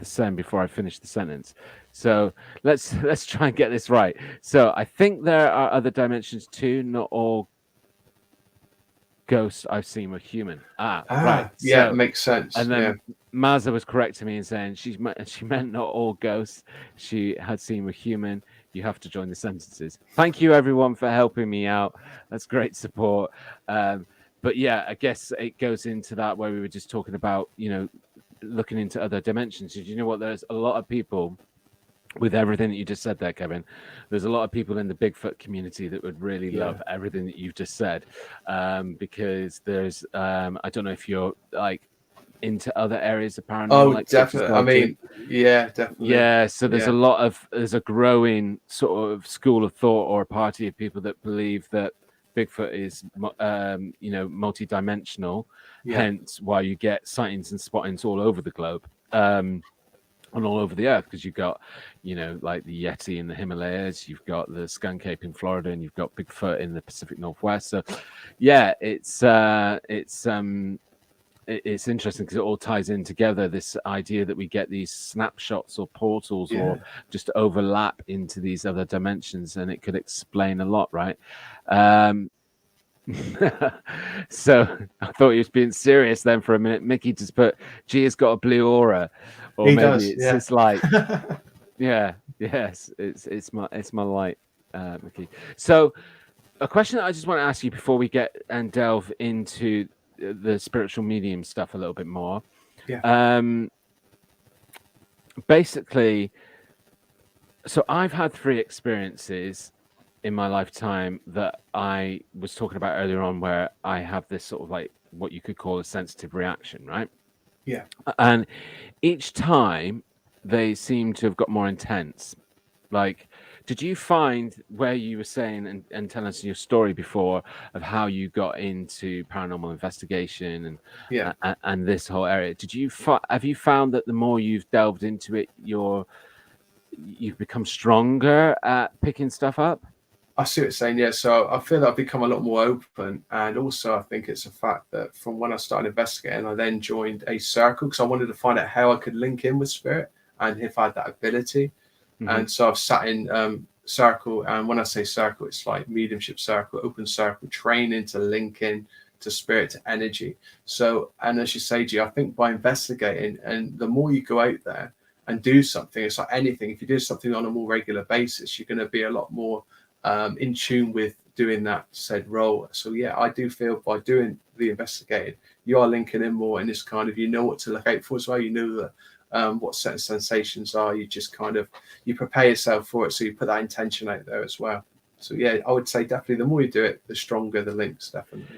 the send before I finished the sentence. So let's try and get this right. So I think there are other dimensions too. Not all ghosts I've seen were human. Right. Yeah, makes sense. And then Mazza was correcting me and saying she meant not all ghosts she had seen were human. You have to join the sentences. Thank you everyone for helping me out. That's great support. But yeah, I guess it goes into that where we were just talking about, looking into other dimensions. Did you know what? There's a lot of people, with everything that you just said there, Kevin, there's a lot of people in the Bigfoot community that would really love everything that you've just said, because there's, I don't know if you're like into other areas of paranormal. Oh, definitely. I mean, definitely. Yeah, so there's there's a growing sort of school of thought or a party of people that believe that Bigfoot is, multi-dimensional, hence why you get sightings and spottings all over the globe. And all over the earth, because you've got, like the Yeti in the Himalayas, you've got the skunk ape in Florida, and you've got Bigfoot in the Pacific Northwest. So, yeah, it's interesting because it all ties in together. This idea that we get these snapshots or portals or just overlap into these other dimensions, and it could explain a lot, right? So I thought he was being serious then for a minute. Mickey just put, G has got a blue aura. Or he maybe does, it's just like, it's my light, Mickey. So a question that I just want to ask you before we get and delve into the spiritual medium stuff a little bit more. Basically, so I've had 3 experiences in my lifetime that I was talking about earlier on, where I have this sort of like what you could call a sensitive reaction, right? Yeah. And each time they seem to have got more intense. Like, did you find, where you were saying and telling us your story before of how you got into paranormal investigation and this whole area, have you found that the more you've delved into it, you've become stronger at picking stuff up? I see what you're saying. Yeah, so I feel that I've become a lot more open, and also I think it's a fact that from when I started investigating, I then joined a circle because I wanted to find out how I could link in with spirit and if I had that ability. And so I've sat in circle, and when I say circle, it's like mediumship circle, open circle, training to link in to spirit, to energy. So, and as you say, G, I think by investigating, and the more you go out there and do something, it's like anything. If you do something on a more regular basis, you're going to be a lot more in tune with doing that said role. So yeah, I do feel by doing the investigating, you are linking in more, and it's kind of, what to look out for as well. You know that what certain sensations are. You just kind of, you prepare yourself for it, so you put that intention out there as well. So yeah, I would say definitely the more you do it, the stronger the links, definitely.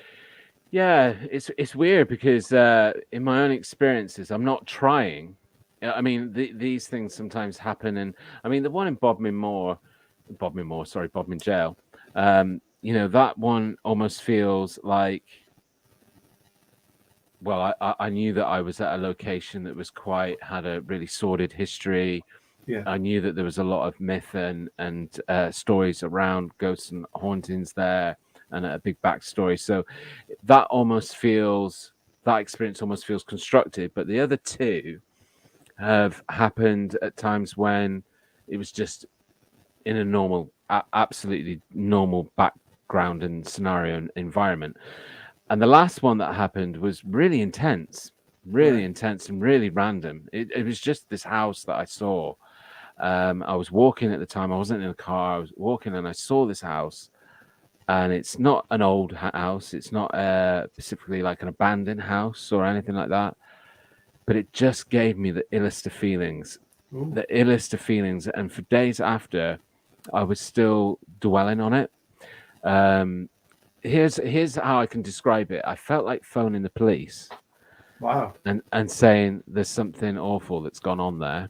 Yeah, it's weird because in my own experiences, I'm not trying. I mean, these things sometimes happen, and I mean the one in Bodmin Jail. That one almost feels like, well, I knew that I was at a location that was had a really sordid history. Yeah. I knew that there was a lot of myth and stories around ghosts and hauntings there, and a big backstory. So that experience almost feels constructed. But the other 2 have happened at times when it was just in a normal, absolutely normal background and scenario and environment. And the last one that happened was really intense, and really random. It was just this house that I saw. I was walking at the time. I wasn't in a car. I was walking and I saw this house. And it's not an old house. It's not specifically like an abandoned house or anything like that. But it just gave me the illest of feelings. Ooh. The illest of feelings. And for days after, I was still dwelling on it. Here's how I can describe it. I felt like phoning the police. Wow. And saying there's something awful that's gone on there.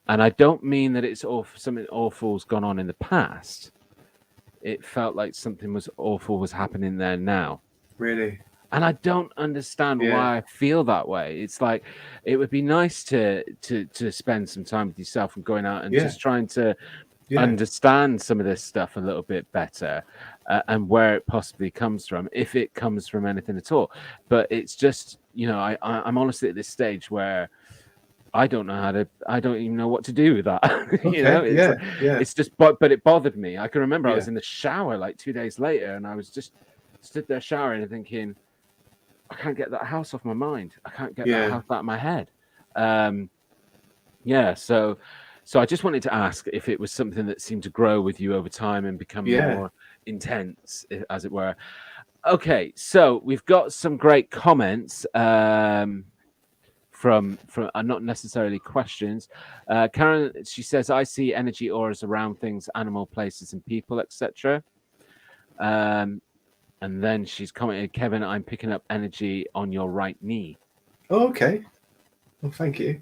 And I don't mean that it's awful, something awful's gone on in the past. It felt like something was awful was happening there now. Really? And I don't understand why I feel that way. It's like it would be nice to spend some time with yourself and going out and just trying to understand some of this stuff a little bit better, and where it possibly comes from, if it comes from anything at all. But it's just, I'm honestly at this stage where I don't even know what to do with that. It's just, but it bothered me. I can remember I was in the shower like 2 days later, and I was just stood there showering and thinking, I can't get that house off my mind. I can't get that house out of my head. So I just wanted to ask if it was something that seemed to grow with you over time and become more intense, as it were. Okay, so we've got some great comments from not necessarily questions. Karen, she says, I see energy auras around things, animal, places, and people, etc. And then she's commented, Kevin, I'm picking up energy on your right knee. Oh, okay. Well, thank you.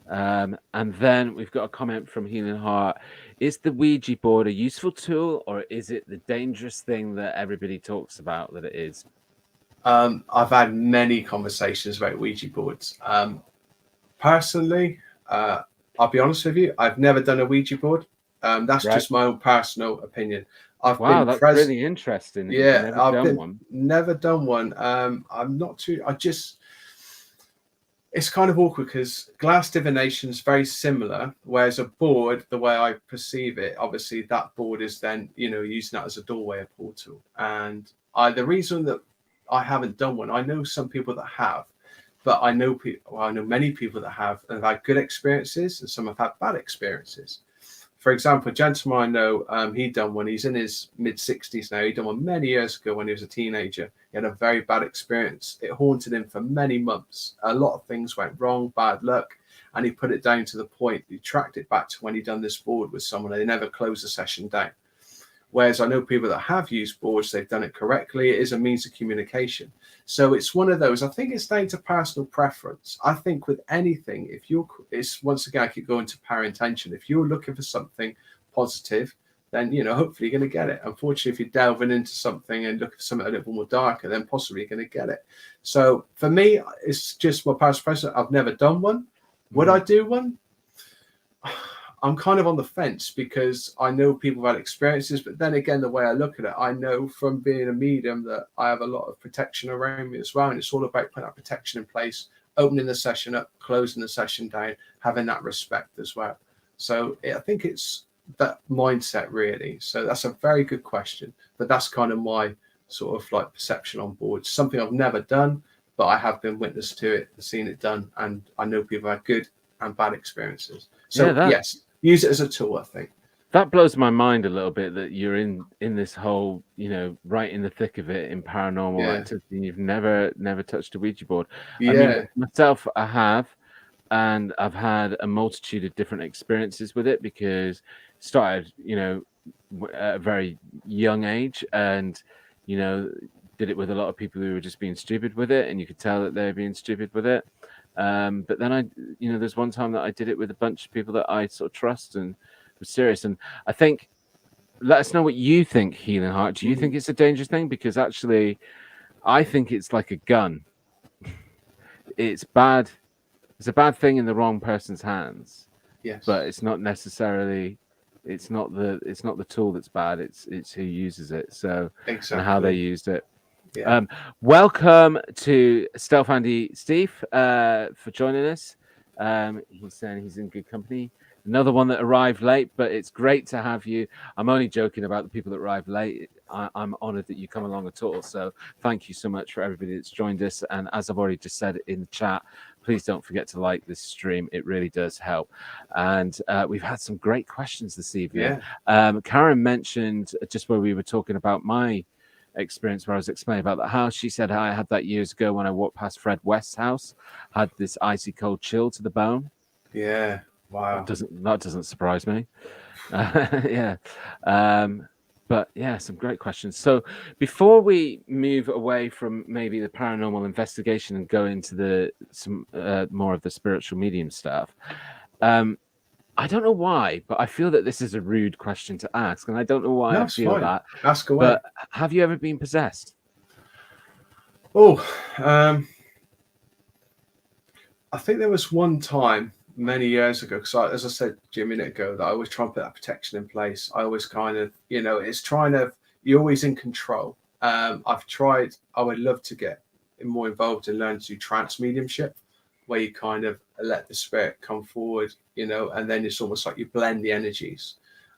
And then we've got a comment from Healing Heart. Is the Ouija board a useful tool, or is it the dangerous thing that everybody talks about that it is? I've had many conversations about Ouija boards. Personally, I'll be honest with you, I've never done a Ouija board. That's just my own personal opinion. That's really interesting. Yeah, never done one. I'm not too. It's kind of awkward because glass divination is very similar, whereas a board, the way I perceive it, obviously that board is then using that as a doorway, a portal. And the reason that I haven't done one, I know some people that have, but I know many people that have had good experiences, and some have had bad experiences. For example, a gentleman I know, he'd done one. He's in his mid-60s now. He'd done one many years ago when he was a teenager. He had a very bad experience. It haunted him for many months. A lot of things went wrong, bad luck, and he put it down to the point. He tracked it back to when he'd done this board with someone, and they never closed the session down. Whereas I know people that have used boards, they've done it correctly. It is a means of communication. So it's one of those. I think it's down to personal preference. I think with anything, it's once again, I keep going to power intention. If you're looking for something positive, then, hopefully you're going to get it. Unfortunately, if you're delving into something and looking for something a little more darker, then possibly you're going to get it. So for me, it's just my personal preference. I've never done one. Would I do one? I'm kind of on the fence because I know people have had experiences, but then again, the way I look at it, I know from being a medium that I have a lot of protection around me as well. And it's all about putting that protection in place, opening the session up, closing the session down, having that respect as well. So I think it's that mindset really. So that's a very good question, but that's kind of my sort of like perception on board. Something I've never done, but I have been witness to it, seen it done. And I know people have had good and bad experiences. So yes. Use it as a tool, I think. That blows my mind a little bit that you're in this whole, right in the thick of it in paranormal activity. And you've never touched a Ouija board. Yeah. I mean, myself, I have, and I've had a multitude of different experiences with it because it started, at a very young age, and did it with a lot of people who were just being stupid with it, and you could tell that they were being stupid with it. But then there's one time that I did it with a bunch of people that I sort of trust and was serious. And I think, let us know what you think, Healing Heart. Do you think it's a dangerous thing? Because actually, I think it's like a gun. It's bad. It's a bad thing in the wrong person's hands. Yes. But it's not necessarily. It's not the tool that's bad. It's who uses it. So exactly. And how they used it. Yeah. Welcome to Stealth Andy Steve for joining us. He's saying he's in good company. another one that arrived late, but it's great to have you. I'm only joking about the people that arrived late. I'm honored that you come along at all. So thank you so much for everybody that's joined us. And as I've already just said in the chat, please don't forget to like this stream. It really does help. And we've had some great questions this evening. Yeah. Karen mentioned just where we were talking about my experience where I was explaining about the house. She said I had that years ago when I walked past Fred West's house, had this icy cold chill to the bone. Yeah. Wow. That doesn't surprise me. Yeah. But yeah, some great questions. So before we move away from maybe the paranormal investigation and go into some more of the spiritual medium stuff, I don't know why, but I feel that this is a rude question to ask, and I don't know why I feel that. Ask away. But have you ever been possessed? Oh, I think there was one time many years ago, because as I said a minute ago, that I always try and put that protection in place. I always kind of, it's trying to, you're always in control. I've tried, I would love to get more involved and learn to do trance mediumship, where you kind of let the spirit come forward, and then it's almost like you blend the energies.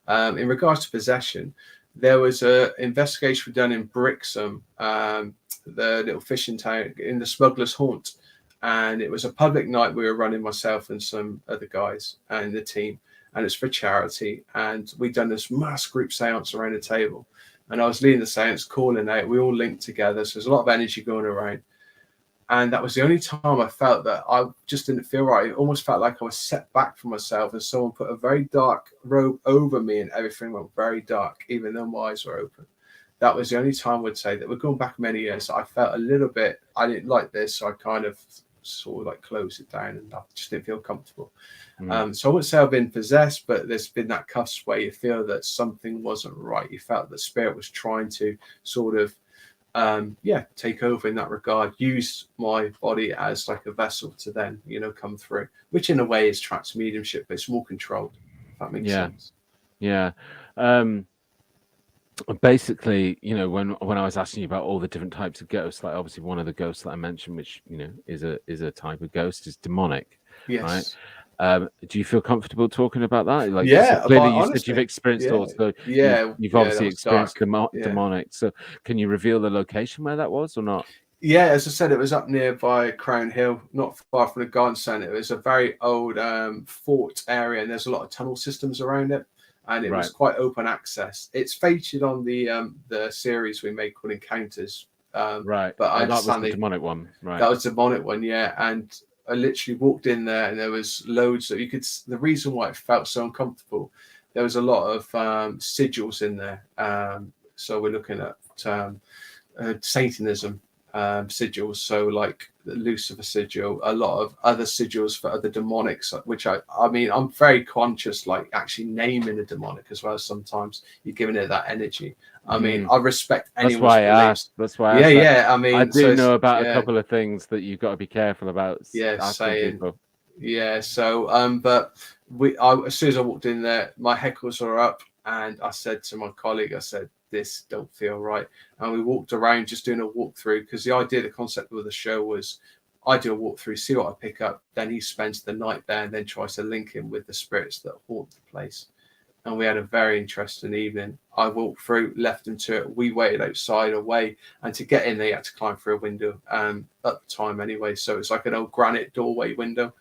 In regards to possession, there was an investigation done in Brixham, the little fishing town in the Smuggler's Haunt. And it was a public night we were running, myself and some other guys and the team. And it's for charity. And we'd done this mass group seance around the table. And I was leading the seance, calling out. We all linked together. So there's a lot of energy going around. And that was the only time I felt that I just didn't feel right. It almost felt like I was set back from myself, and someone put a very dark robe over me, and everything went very dark, even though my eyes were open. That was the only time I would say that we're going back many years. I felt a little bit, I didn't like this. So I kind of sort of like closed it down, and I just didn't feel comfortable. So I wouldn't say I've been possessed, but there's been that cusp where you feel that something wasn't right. You felt that spirit was trying to sort of take over in that regard, use my body as like a vessel to then come through, which in a way is trance mediumship, but it's more controlled, if that makes sense. Basically, when I was asking you about all the different types of ghosts, like obviously one of the ghosts that I mentioned, which is a type of ghost, is demonic. Yes. Right. Do you feel comfortable talking about that? Like, yeah, clearly you said you've experienced also. You've obviously experienced demonic. So can you reveal the location where that was or not? Yeah, as I said, it was up nearby Crown Hill, not far from the garden centre. It was a very old fort area, and there's a lot of tunnel systems around it, and it was quite open access. It's featured on the series we made called Encounters. But that was the demonic one, right? That was the demonic one, yeah. And I literally walked in there, and there was loads of the reason why it felt so uncomfortable, there was a lot of sigils in there. So we're looking at Satanism sigils, so like the Lucifer sigil, a lot of other sigils for other demonics, which I mean, I'm very conscious, like actually naming a demonic as well. Sometimes you're giving it that energy. I mean, I respect anyone's That's why I asked. That's why. I mean, I do know about a couple of things that you've got to be careful about. Saying people. Yeah. So, but as soon as I walked in there, my heckles were up, and I said to my colleague, I said, this don't feel right. And we walked around just doing a walkthrough, because the idea, the concept of the show was I do a walkthrough, see what I pick up, then he spends the night there and then tries to link him with the spirits that haunt the place. And we had a very interesting evening. I walked through, left them to it. We waited outside away, and to get in, they had to climb through a window at the time anyway. So it's like an old granite doorway window.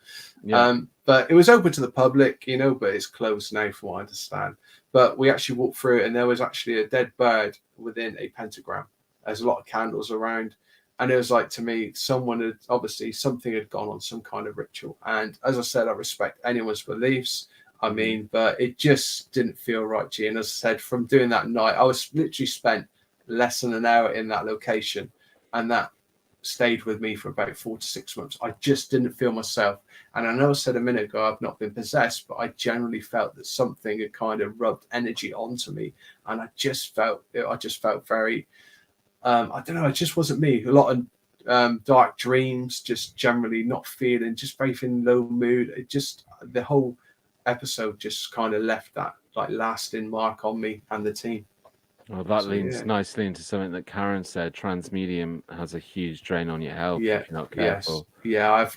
But it was open to the public, but it's closed now from what I understand. But we actually walked through it, and there was actually a dead bird within a pentagram. There's a lot of candles around. And it was like, to me, something had gone on, some kind of ritual. And as I said, I respect anyone's beliefs. I mean, but it just didn't feel right, G. And as I said, from doing that night, I was literally spent less than an hour in that location, and that stayed with me for about 4 to 6 months. I just didn't feel myself. And I know I said a minute ago I've not been possessed, but I generally felt that something had kind of rubbed energy onto me, and I just felt very, I don't know, it just wasn't me. A lot of dark dreams, just generally not feeling, just very in low mood. It just, the whole episode just kind of left that like lasting mark on me and the team. Well, that So leans yeah. nicely into something that Karen said. Transmedium has a huge drain on your health Yeah, if you're not yes, careful. yeah.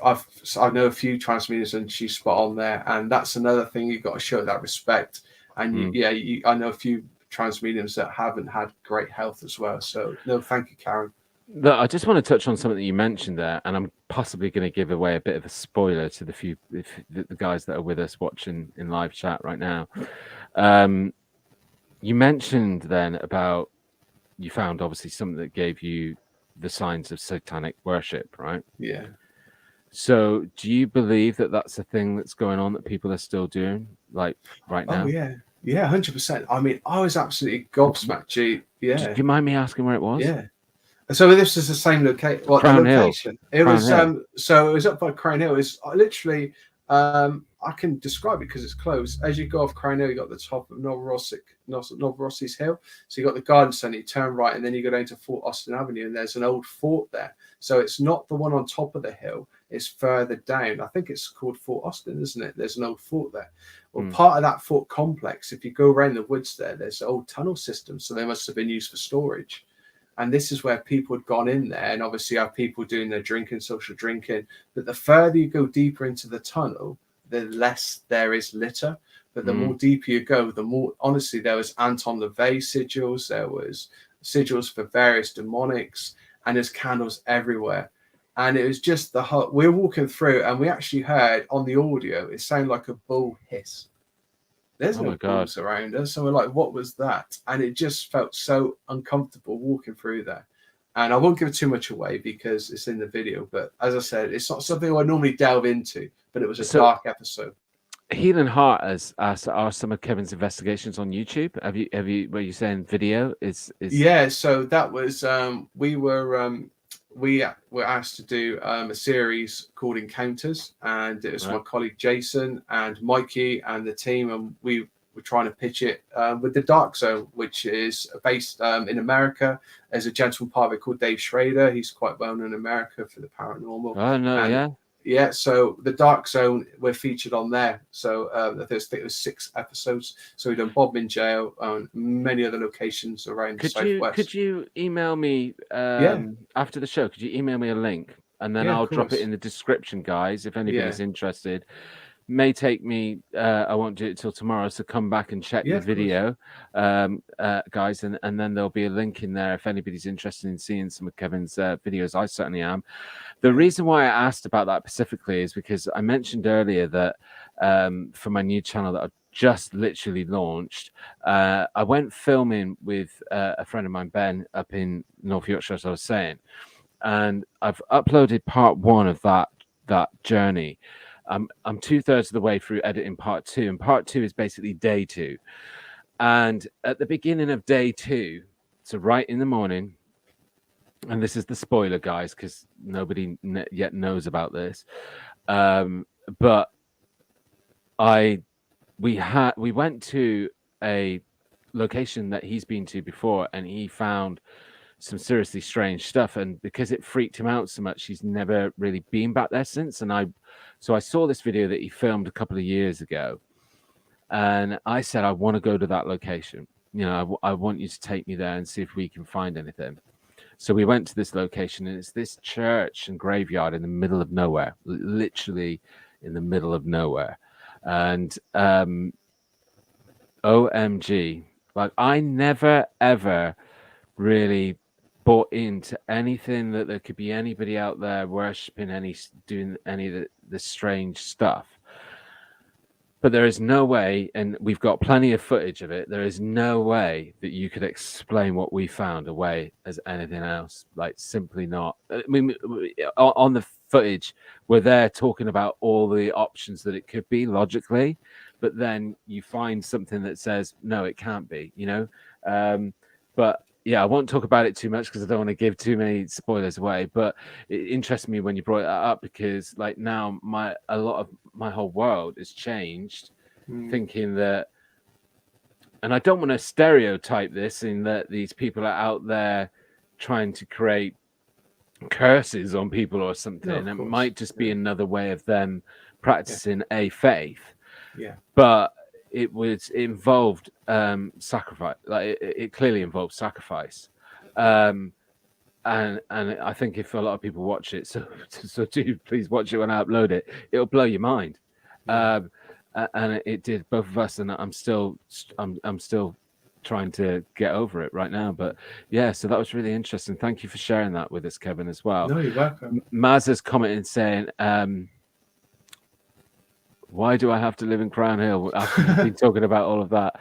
I know a few trans mediums, and she's spot on there. And that's another thing, you've got to show that respect. And I know a few trans mediums that haven't had great health as well. So no, thank you, Karen. Look, I just want to touch on something that you mentioned there, and I'm possibly going to give away a bit of a spoiler to the guys that are with us watching in live chat right now. You mentioned then about you found obviously something that gave you the signs of satanic worship, right? Yeah. So, do you believe that that's a thing that's going on that people are still doing, like right now? Oh yeah, 100%. I mean, I was absolutely gobsmacked. Gee, Do yeah, you mind me asking where it was? yeah. So this is the same location. What Crown the Hill. location? It Crown was Hill. so it was up by Crown Hill. It's literally I can describe it because it's close. As you go off Crown Hill, you got the top of Novorossiysk Hill. So you got the garden centre. You turn right, and then you go down to Fort Austin Avenue, and there's an old fort there. So it's not the one on top of the hill. It's further down. I think it's called Fort Austin, isn't it? There's an old fort there. Well, part of that fort complex, if you go around the woods there's an old tunnel system. So they must have been used for storage. And this is where people had gone in there, and obviously have people doing their drinking, social drinking. But the further you go deeper into the tunnel, the less there is litter. But the more deeper you go, the more, honestly, there was Anton LaVey sigils, there was sigils for various demonics, and there's candles everywhere. And it was just we were walking through, and we actually heard on the audio, it sounded like a bull hiss. There's no bulls around us. So we're like, what was that? And it just felt so uncomfortable walking through there. And I won't give too much away because it's in the video. But as I said, it's not something I normally delve into, but it was a dark episode. Healing Heart are some of Kevin's investigations on YouTube. Have you were you saying video is Yeah, so that was we were asked to do a series called Encounters, and it was my colleague Jason and Mikey and the team, and we were trying to pitch it with the Dark Zone, which is based in America. There's a gentleman part of it called Dave Schrader. He's quite well known in America for the paranormal. Oh no, yeah, so the Dark Zone, we're featured on there. So I think it was 6 episodes. So we've done Bob in Jail and many other locations around the Southwest. Could you email me after the show? Could you email me a link, and then I'll drop it in the description, guys, if anybody's interested. May take me I won't do it till tomorrow, so come back and check the video, guys, and then there'll be a link in there if anybody's interested in seeing some of Kevin's videos. I certainly am. The reason why I asked about that specifically is because I mentioned earlier that for my new channel that I've just literally launched, I went filming with a friend of mine, Ben, up in North Yorkshire, as I was saying, and I've uploaded part 1 of that journey. I'm 2/3 of the way through editing part 2, and part 2 is basically day 2. And at the beginning of day 2, so right in the morning, and this is the spoiler, guys, because nobody yet knows about this, but we went to a location that he's been to before, and he found some seriously strange stuff, and because it freaked him out so much, he's never really been back there since. And I saw this video that he filmed a couple of years ago, and I said, I want to go to that location. You know, I want you to take me there and see if we can find anything. So we went to this location, and it's this church and graveyard in the middle of nowhere, literally in the middle of nowhere. And OMG, like, I never ever really bought into anything that there could be anybody out there worshipping doing any of the strange stuff. But there is no way, and we've got plenty of footage of it, there is no way that you could explain what we found away as anything else. Like, simply not. I mean, on the footage, we're there talking about all the options that it could be logically, but then you find something that says, no, it can't be, you know? But yeah, I won't talk about it too much because I don't want to give too many spoilers away. But it interests me when you brought that up, because like now a lot of my whole world has changed, thinking that, and I don't want to stereotype this in that these people are out there trying to create curses on people or something. It might just be another way of them practicing a faith. Yeah. But it involved sacrifice. Like it clearly involved sacrifice. And I think if a lot of people watch it, so do please watch it when I upload it. It'll blow your mind. Yeah. And it did both of us, and I'm still trying to get over it right now. But yeah, so that was really interesting. Thank you for sharing that with us, Kevin, as well. No, you're welcome. Maz has commented saying, why do I have to live in Crown Hill after you've been talking about all of that?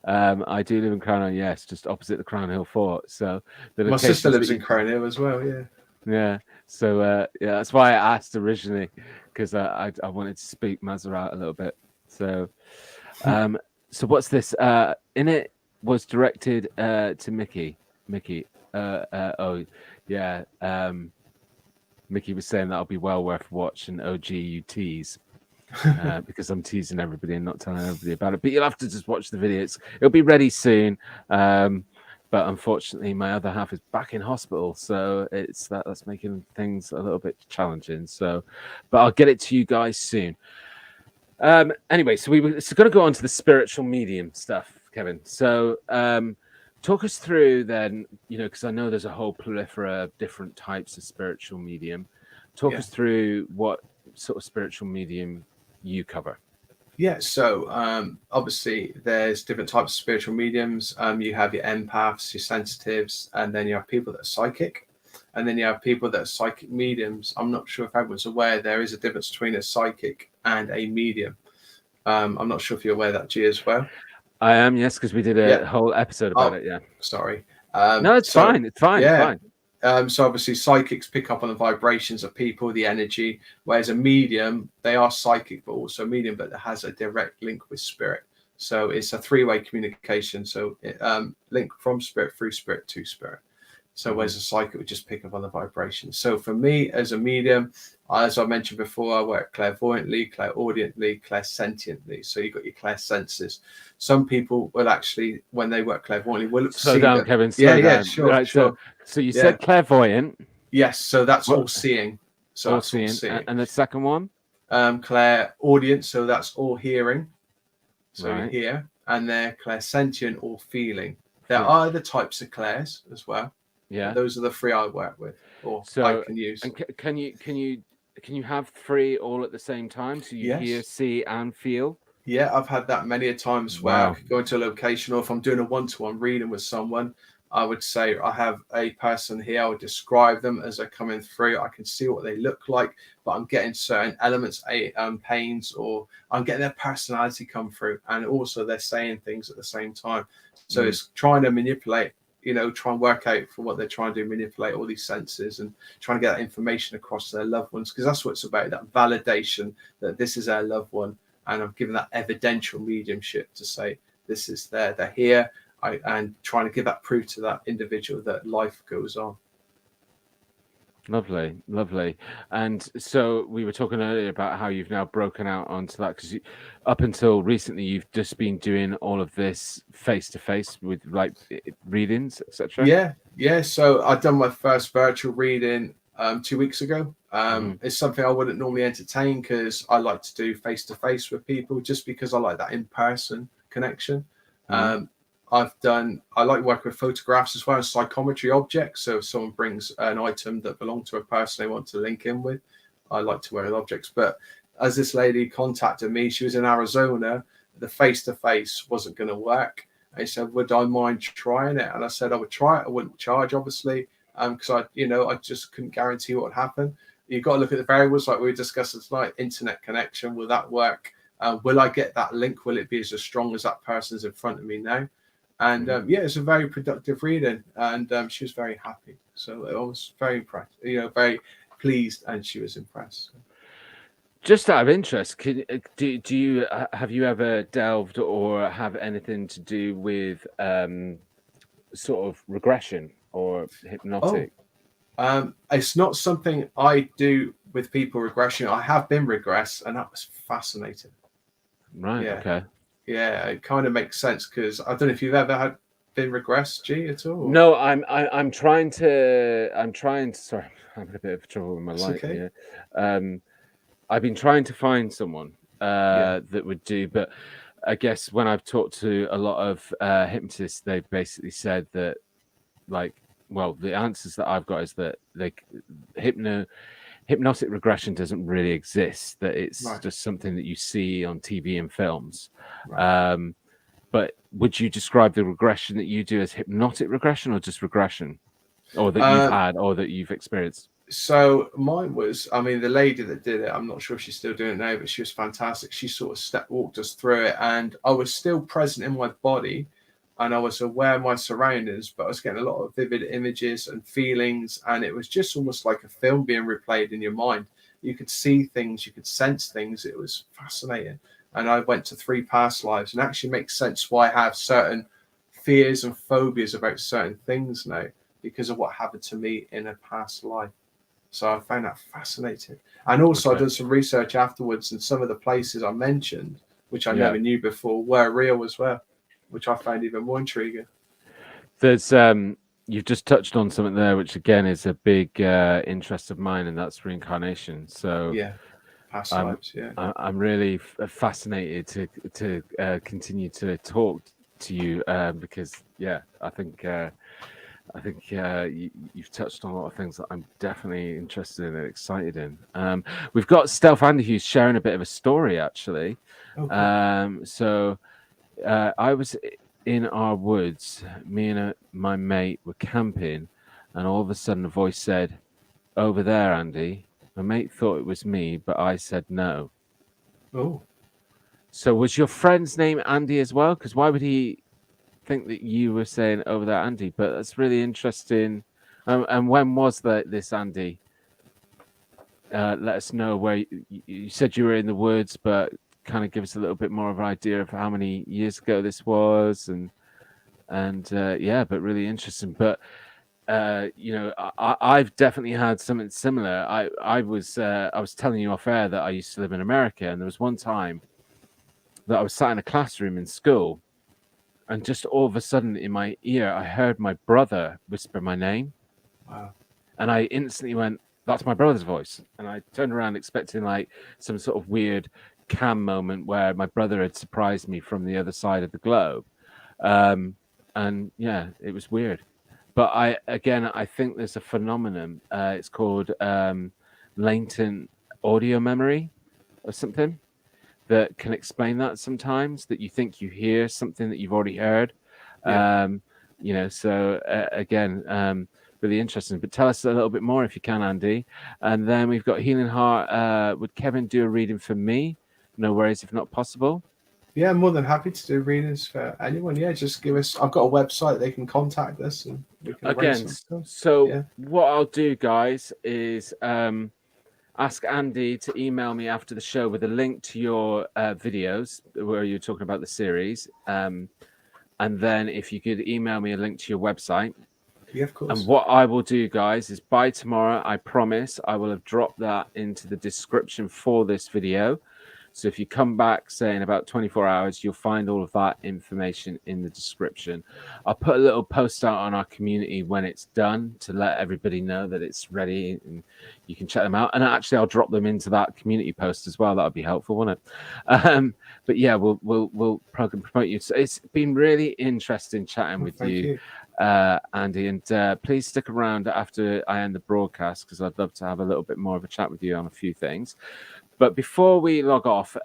I do live in Crown Hill, yes, just opposite the Crown Hill Fort. So my sister lives in Crown Hill as well. Yeah. So yeah, that's why I asked originally, because I wanted to speak Mazza out a little bit. So so what's this? In it was directed to Mickey. Oh yeah. Mickey was saying that'll be well worth watching. OG UTs. Because I'm teasing everybody and not telling everybody about it. But you'll have to just watch the video. It'll be ready soon. But unfortunately, my other half is back in hospital, so that's making things a little bit challenging. So, but I'll get it to you guys soon. Anyway, so we're going to go on to the spiritual medium stuff, Kevin. So, talk us through then, because I know there's a whole plethora of different types of spiritual medium. Talk us through what sort of spiritual medium you cover. Yeah, so obviously there's different types of spiritual mediums. You have your empaths, your sensitives, and then you have people that are psychic, and then you have people that are psychic mediums. I'm not sure if everyone's aware there is a difference between a psychic and a medium. I'm not sure if you're aware of that, G, as well. I am, yes, because we did a whole episode about it. Yeah. Sorry. No, it's fine. It's fine. Yeah. Fine. So obviously psychics pick up on the vibrations of people, the energy, whereas a medium, they are psychic, but also a medium, but it has a direct link with spirit. So it's a three-way communication. So it, link from spirit through spirit to spirit. So whereas a psychic would just pick up on the vibrations. So for me as a medium, as I mentioned before, I work clairvoyantly, clairaudiently, clairsentiently. So you've got your clair senses. Some people will actually, when they work clairvoyantly, will slow down, Kevin. Slow down. Sure, right, sure. So you said clairvoyant. Yes, so that's all seeing. So all seeing. And the second one? Clairaudient, so that's all hearing. So right. you hear. And they're clairsentient, or feeling. There are other types of clairs as well. Yeah, those are the three I work with, or so I can use. And can you have three all at the same time? So you hear, see, and feel. Yeah, I've had that many a times where I could go into a location, or if I'm doing a one-to-one reading with someone, I would say I have a person here. I would describe them as they're coming through. I can see what they look like, but I'm getting certain elements, pains, or I'm getting their personality come through, and also they're saying things at the same time. So it's trying to manipulate. Try and work out for what they're trying to do, manipulate all these senses and trying to get that information across to their loved ones, because that's what it's about, that validation that this is their loved one. And I'm giving that evidential mediumship to say this is they're here, and trying to give that proof to that individual that life goes on. Lovely. And so we were talking earlier about how you've now broken out onto that, because up until recently you've just been doing all of this face-to-face with like readings, etc. Yeah. So I've done my first virtual reading 2 weeks ago. It's something I wouldn't normally entertain, because I like to do face-to-face with people, just because I like that in-person connection. I like working with photographs as well as psychometry objects. So if someone brings an item that belonged to a person they want to link in with, I like to work with objects. But as this lady contacted me, she was in Arizona, the face-to-face wasn't going to work. And she said, would I mind trying it? And I said I would try it. I wouldn't charge, obviously, because I just couldn't guarantee what would happen. You've got to look at the variables like we discussed tonight. Internet connection, will that work? Will I get that link? Will it be as strong as that person's in front of me now? And it's a very productive reading, and she was very happy. So I was very impressed, very pleased, and she was impressed. Just out of interest, do you have you ever delved or have anything to do with sort of regression or hypnotic? It's not something I do with people, regression. I have been regressed, and that was fascinating. Right. Yeah. Okay. Yeah, it kind of makes sense, because I don't know if you've ever been regressed, G, at all. No, I'm trying to. Sorry, I'm having a bit of trouble with my light here. I've been trying to find someone that would do, but I guess when I've talked to a lot of hypnotists, they've basically said that, like, well, the answers that I've got is that hypnotic regression doesn't really exist, that it's just something that you see on TV and films. But would you describe the regression that you do as hypnotic regression, or just regression, or that you've had, or that you've experienced? So mine was, I mean, the lady that did it, I'm not sure if she's still doing it now, but she was fantastic. She sort of walked us through it, and I was still present in my body, and I was aware of my surroundings, but I was getting a lot of vivid images and feelings, and it was just almost like a film being replayed in your mind. You could see things, you could sense things. It was fascinating. And I went to 3 past lives, and it actually makes sense why I have certain fears and phobias about certain things now, because of what happened to me in a past life. So I found that fascinating. And also I did some research afterwards, and some of the places I mentioned, which I never knew before, were real as well, which I found even more intriguing. There's you've just touched on something there, which again is a big interest of mine, and that's reincarnation. So past lives. I'm really fascinated to continue to talk to you because I think you've touched on a lot of things that I'm definitely interested in and excited in. We've got Stealth Andy who's sharing a bit of a story, actually. So I was in our woods. Me and my mate were camping, and all of a sudden a voice said, "Over there, Andy." My mate thought it was me, but I said no. Oh. So was your friend's name Andy as well? Because why would he think that you were saying over there, Andy? But that's really interesting. And when was this, Andy? Let us know where you said you were in the woods, but kind of give us a little bit more of an idea of how many years ago this was, and but really interesting. But I've definitely had something similar. I was telling you off air that I used to live in America, and there was one time that I was sat in a classroom in school, and just all of a sudden in my ear, I heard my brother whisper my name. Wow. And I instantly went, "That's my brother's voice." And I turned around expecting like some sort of weird cam moment where my brother had surprised me from the other side of the globe. And yeah, it was weird. But I think there's a phenomenon. It's called latent audio memory or something that can explain that sometimes, that you think you hear something that you've already heard. So again, really interesting. But tell us a little bit more if you can, Andy. And then we've got Healing Heart. Would Kevin do a reading for me? No worries if not possible. Yeah, I'm more than happy to do readings for anyone. Yeah, just give us. I've got a website, they can contact us, and we can again. So what I'll do, guys, is ask Andy to email me after the show with a link to your videos where you're talking about the series, and then if you could email me a link to your website. Yeah, of course. And what I will do, guys, is by tomorrow, I promise, I will have dropped that into the description for this video. So if you come back, say in about 24 hours, you'll find all of that information in the description. I'll put a little post out on our community when it's done to let everybody know that it's ready and you can check them out. And actually, I'll drop them into that community post as well. That would be helpful, wouldn't it? But yeah, we'll promote you. So it's been really interesting chatting with you. Andy, and please stick around after I end the broadcast because I'd love to have a little bit more of a chat with you on a few things. But before we log off,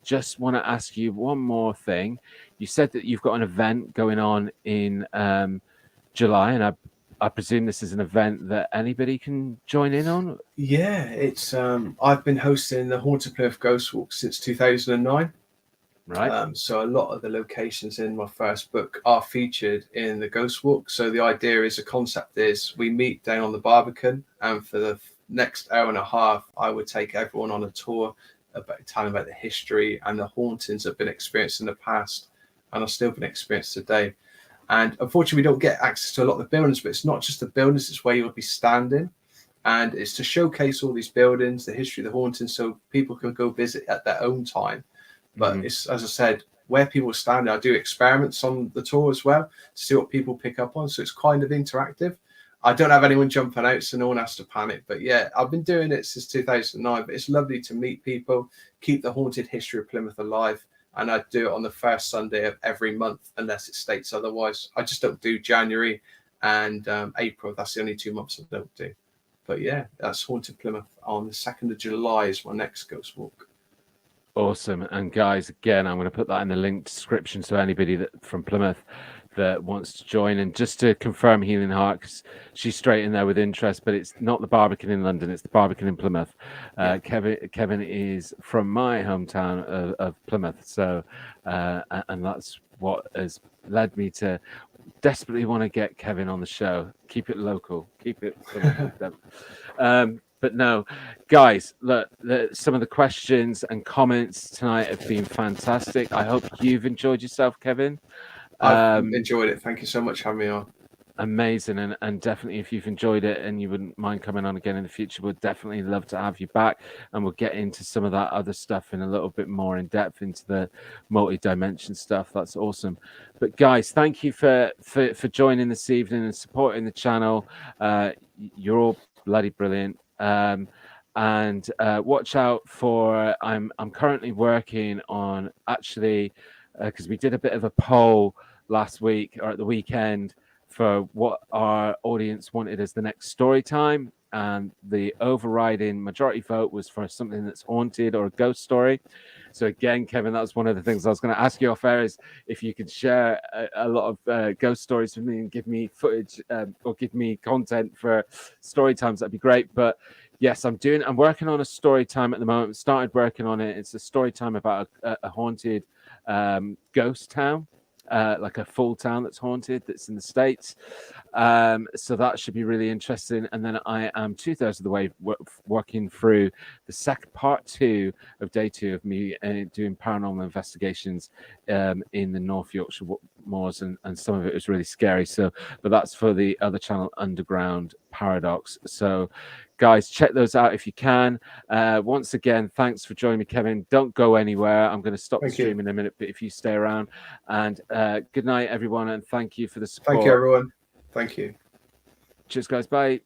just want to ask you one more thing. You said that you've got an event going on in July, and I presume this is an event that anybody can join in on? Yeah, it's I've been hosting the Haunted Plymouth Ghost Walk since 2009. Right. So a lot of the locations in my first book are featured in the Ghost Walk. So the idea is, the concept is, we meet down on the Barbican, and for the next hour and a half, I would take everyone on a tour telling about the history and the hauntings that have been experienced in the past and are still being experienced today. And unfortunately, we don't get access to a lot of the buildings, but it's not just the buildings, it's where you'll be standing. And it's to showcase all these buildings, the history of the hauntings, so people can go visit at their own time. But it's, as I said, where people are standing. I do experiments on the tour as well to see what people pick up on. So it's kind of interactive. I don't have anyone jumping out, so no one has to panic. But yeah, I've been doing it since 2009. But it's lovely to meet people, keep the haunted history of Plymouth alive, and I do it on the first Sunday of every month unless it states otherwise. I just don't do January and April. That's the only 2 months I don't do. But yeah, that's Haunted Plymouth on the 2nd of July is my next ghost walk. Awesome. And guys, again, I'm going to put that in the link description, so anybody that from Plymouth that wants to join. And just to confirm, Healing Heart, because she's straight in there with interest, but it's not the Barbican in London, it's the Barbican in Plymouth. Kevin is from my hometown of Plymouth, so and that's what has led me to desperately want to get Kevin on the show. Keep it local, keep it but no, guys, look, some of the questions and comments tonight have been fantastic. I hope you've enjoyed yourself, Kevin. I've enjoyed it. Thank you so much for having me on. Amazing. And definitely, if you've enjoyed it and you wouldn't mind coming on again in the future, we'd definitely love to have you back. And we'll get into some of that other stuff in a little bit more in depth, into the multi-dimension stuff. That's awesome. But guys, thank you for joining this evening and supporting the channel. You're all bloody brilliant. And watch out for I'm currently working on, actually, because we did a bit of a poll last week or at the weekend for what our audience wanted as the next story time, and the overriding majority vote was for something that's haunted or a ghost story. So again, Kevin, that was one of the things I was going to ask you off air, is if you could share a lot of ghost stories with me and give me footage or give me content for story times. That'd be great. But yes, I'm working on a story time at the moment. Started working on it. It's a story time about a haunted ghost town. Like a full town that's haunted, that's in the States. So that should be really interesting. And then I am 2/3 of the way working through the part 2 of day 2 of me doing paranormal investigations in the North Yorkshire moors, and some of it was really scary. But that's for the other channel, Underground Paradox. So guys, check those out if you can. Once again, thanks for joining me, Kevin. Don't go anywhere. I'm going to stop the stream in a minute, but if you stay around. And good night, everyone, and thank you for the support. Thank you, everyone. Thank you. Cheers, guys. Bye.